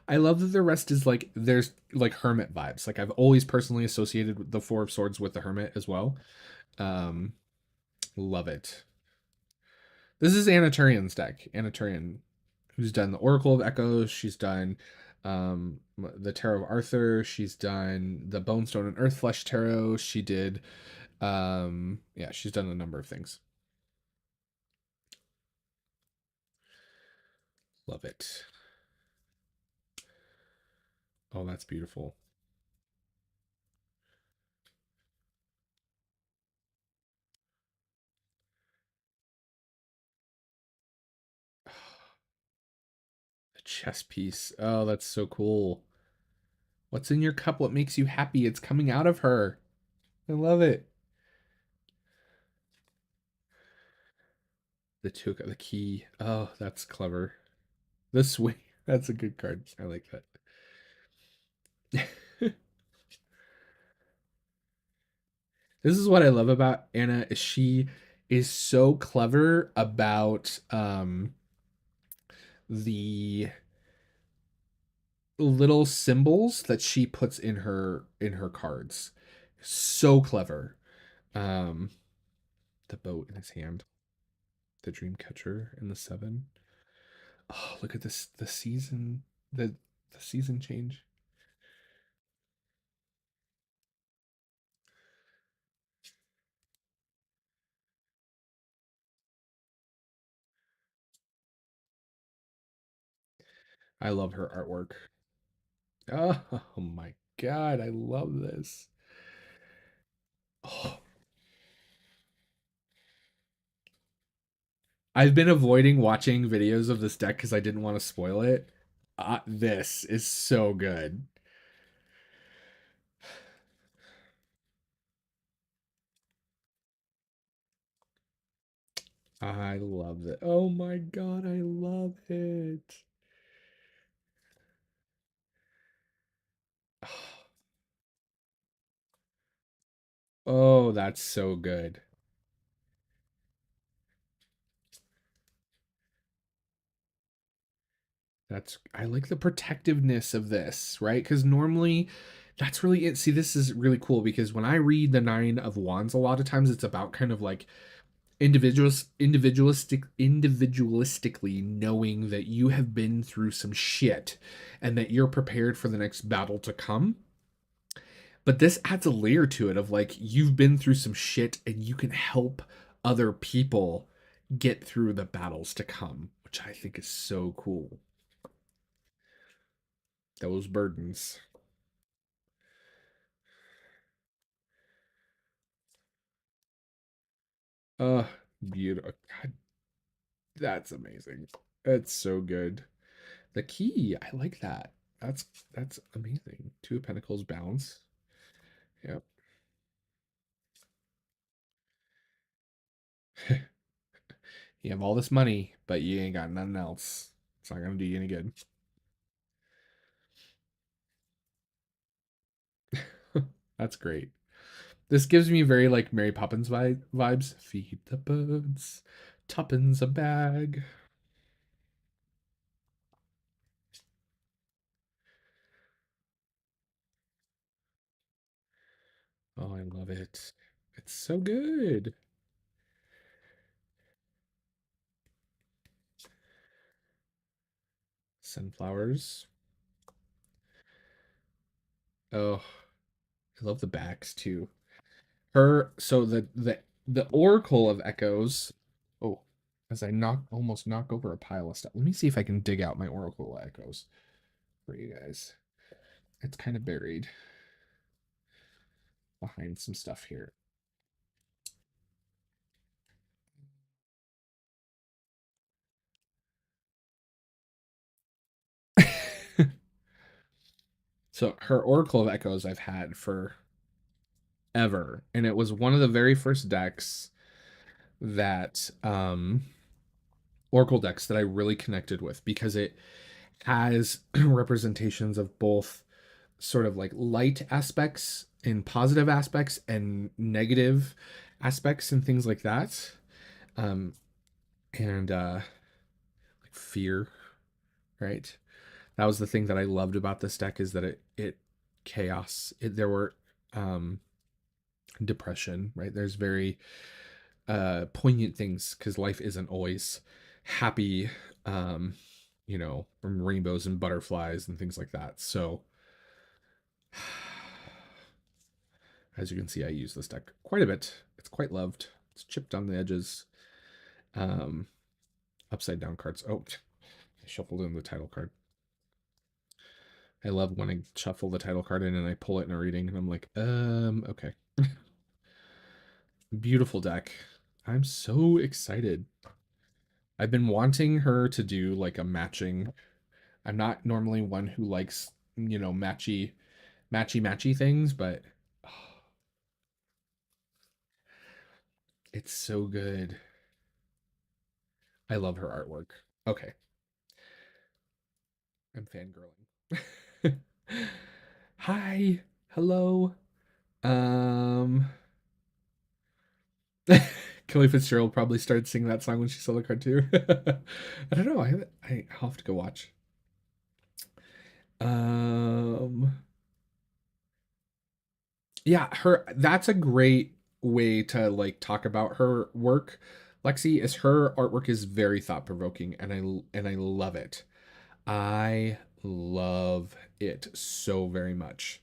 I love that the rest is like there's like hermit vibes. Like I've always personally associated the Four of Swords with the hermit as well. Um, love it. This is Anaturian's deck. Anaturian, who's done the Oracle of Echoes. She's done the Tarot of Arthur. She's done the Bonestone and Earthflesh Tarot. She did yeah, she's done a number of things. Love it. Oh, that's beautiful. The chess piece. Oh, that's so cool. What's in your cup? What makes you happy? It's coming out of her. I love it. The two, the key. Oh, that's clever. The swing. That's a good card. I like that. This is what I love about Anna is she is so clever about the little symbols that she puts in her cards. So clever. Um the boat in his hand, the dream catcher in the seven. Oh, look at this the season the season change. I love her artwork. Oh my god, I love this. Oh, I've been avoiding watching videos of this deck because I didn't want to spoil it. This is so good. I love it. Oh my god, I love it. Oh, that's so good. That's I like the protectiveness of this, right? Because normally that's really it. See, this is really cool because when I read the Nine of Wands, a lot of times it's about kind of like individualistically knowing that you have been through some shit and that you're prepared for the next battle to come. But this adds a layer to it of like you've been through some shit and you can help other people get through the battles to come, which I think is so cool. Those burdens. Uh, beautiful. God, that's amazing. That's so good. The key, I like that. That's amazing. Two of Pentacles bounce. Yep. You have all this money, but you ain't got nothing else. It's not gonna do you any good. That's great. This gives me very like Mary Poppins vibes. Feed the birds, tuppence a bag. Oh, I love it. It's so good. Sunflowers. Oh, I love the backs too. Her so the Oracle of Echoes. Oh, as I almost knock over a pile of stuff. Let me see if I can dig out my Oracle of Echoes for you guys. It's kind of buried behind some stuff here. So her Oracle of Echoes I've had for ever, and it was one of the very first decks that Oracle decks that I really connected with because it has representations of both sort of like light aspects and positive aspects and negative aspects and things like that. Um and like fear, right? That was the thing that I loved about this deck is that it chaos. There were depression, right? There's very poignant things because life isn't always happy, um, rainbows and butterflies and things like that. So, as you can see, I use this deck quite a bit. It's quite loved. It's chipped on the edges. Um, Upside down cards. Oh, I shuffled in the title card. I love when I shuffle the title card in and I pull it in a reading and I'm like, okay. Beautiful deck. I'm so excited. I've been wanting her to do like a matching. I'm not normally one who likes, matchy things, but oh, it's so good. I love her artwork. Okay, I'm fangirling. Hi, hello. Um, Kelly Fitzgerald probably started singing that song when she saw the card too. I don't know. I'll have to go watch. Um, yeah, her. That's a great way to like talk about her work. Lexi is her artwork is very thought provoking, and I love it. I love it so very much.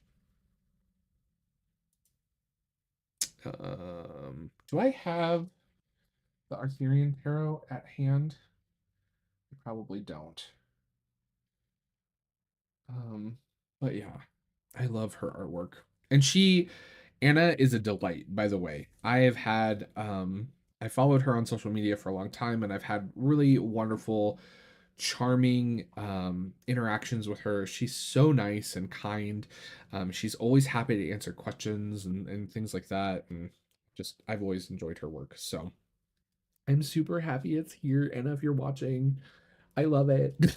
Do I have the Arthurian Tarot at hand? I probably don't. Um, but yeah, I love her artwork. And Anna is a delight, by the way. I followed her on social media for a long time and I've had really wonderful, charming interactions with her. She's so nice and kind. She's always happy to answer questions and things like that. And just, I've always enjoyed her work. So I'm super happy it's here. Anna, if you're watching, I love it.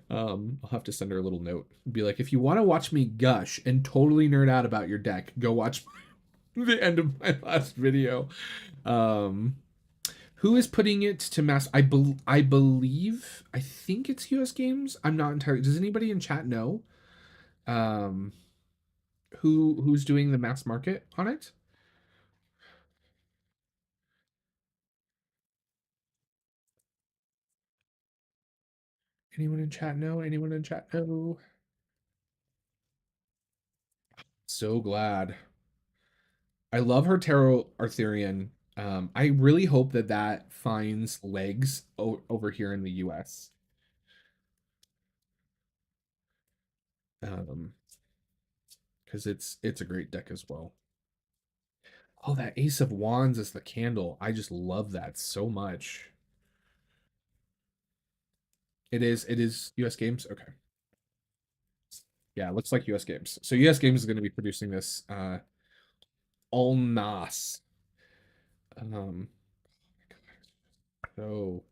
I'll have to send her a little note. Be like, if you want to watch me gush and totally nerd out about your deck, go watch the end of my last video. Um, who is putting it to mass? I believe I think it's US Games. I'm not entirely. Does anybody in chat know? Um, who's doing the mass market on it? Anyone in chat know? Anyone in chat know? So glad. I love her tarot Arthurian. I really hope that that finds legs over here in the US. Um, because it's a great deck as well. Oh, that Ace of Wands is the candle. I just love that so much. It is US Games. Okay. Yeah, it looks like US Games. So US Games is going to be producing this Ulnas. Um so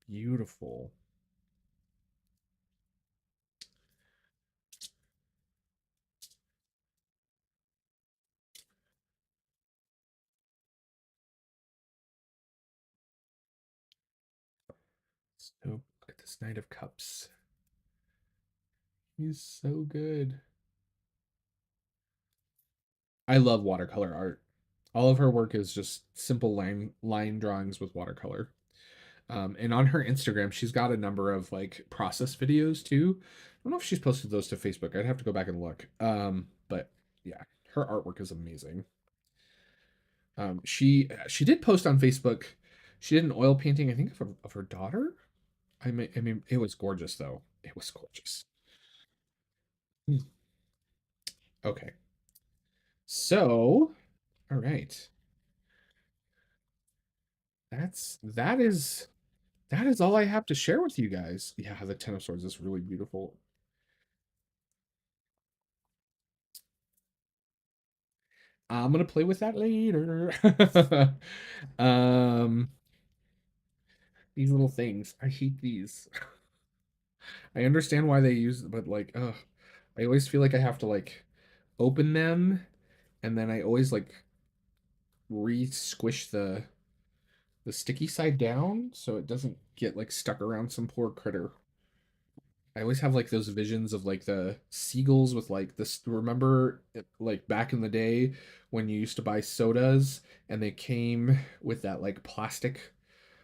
beautiful. So look at this Knight of Cups. He's so good. I love watercolor art. All of her work is just simple line drawings with watercolor. And on her Instagram, she's got a number of like process videos too. I don't know if she's posted those to Facebook. I'd have to go back and look. But yeah, her artwork is amazing. She did post on Facebook. She did an oil painting, I think, of her daughter. I mean, it was gorgeous though. It was gorgeous. Hmm. Okay, so all right, that is all I have to share with you guys. Yeah, the Ten of Swords is really beautiful. I'm gonna play with that later. um, these little things. I hate these. I understand why they use, but like, ugh, I always feel like I have to like open them, and then I always like re-squish the sticky side down so it doesn't get like stuck around some poor critter. I always have like those visions of like the seagulls with like this. Remember, like back in the day when you used to buy sodas and they came with that like plastic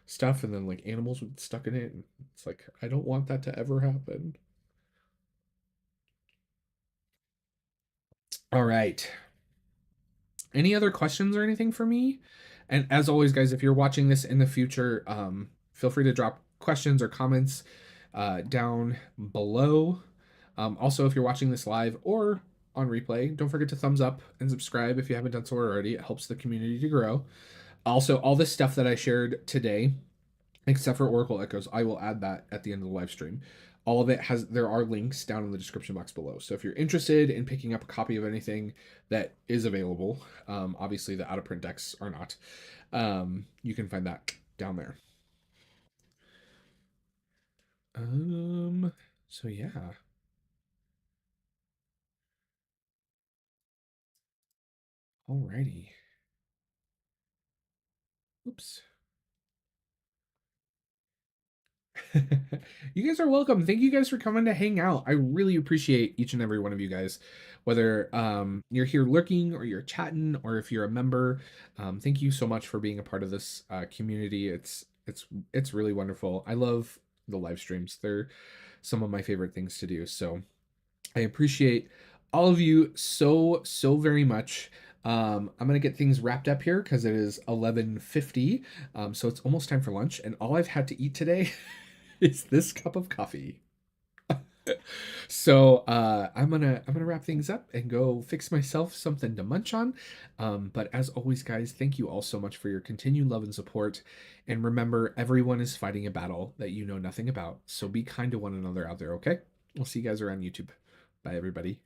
stuff and then like animals would get stuck in it. And it's like, I don't want that to ever happen. All right. Any other questions or anything for me? And as always, guys, if you're watching this in the future, feel free to drop questions or comments down below. Also, if you're watching this live or on replay, don't forget to thumbs up and subscribe if you haven't done so already. It helps the community to grow. Also, all this stuff that I shared today, except for Oracle Echoes, I will add that at the end of the live stream. All of it there are links down in the description box below. So if you're interested in picking up a copy of anything that is available, obviously the out of print decks are not, you can find that down there. Um, so yeah. Alrighty. Oops. You guys are welcome. Thank you guys for coming to hang out. I really appreciate each and every one of you guys, whether you're here lurking or you're chatting or if you're a member. Thank you so much for being a part of this community. It's really wonderful. I love the live streams. They're some of my favorite things to do. So I appreciate all of you so very much. I'm gonna get things wrapped up here because it is 11:50. So it's almost time for lunch, and all I've had to eat today is this cup of coffee. So I'm gonna wrap things up and go fix myself something to munch on. But as always, guys, thank you all so much for your continued love and support. And remember, everyone is fighting a battle that you know nothing about. So be kind to one another out there, okay? We'll see you guys around YouTube. Bye, everybody.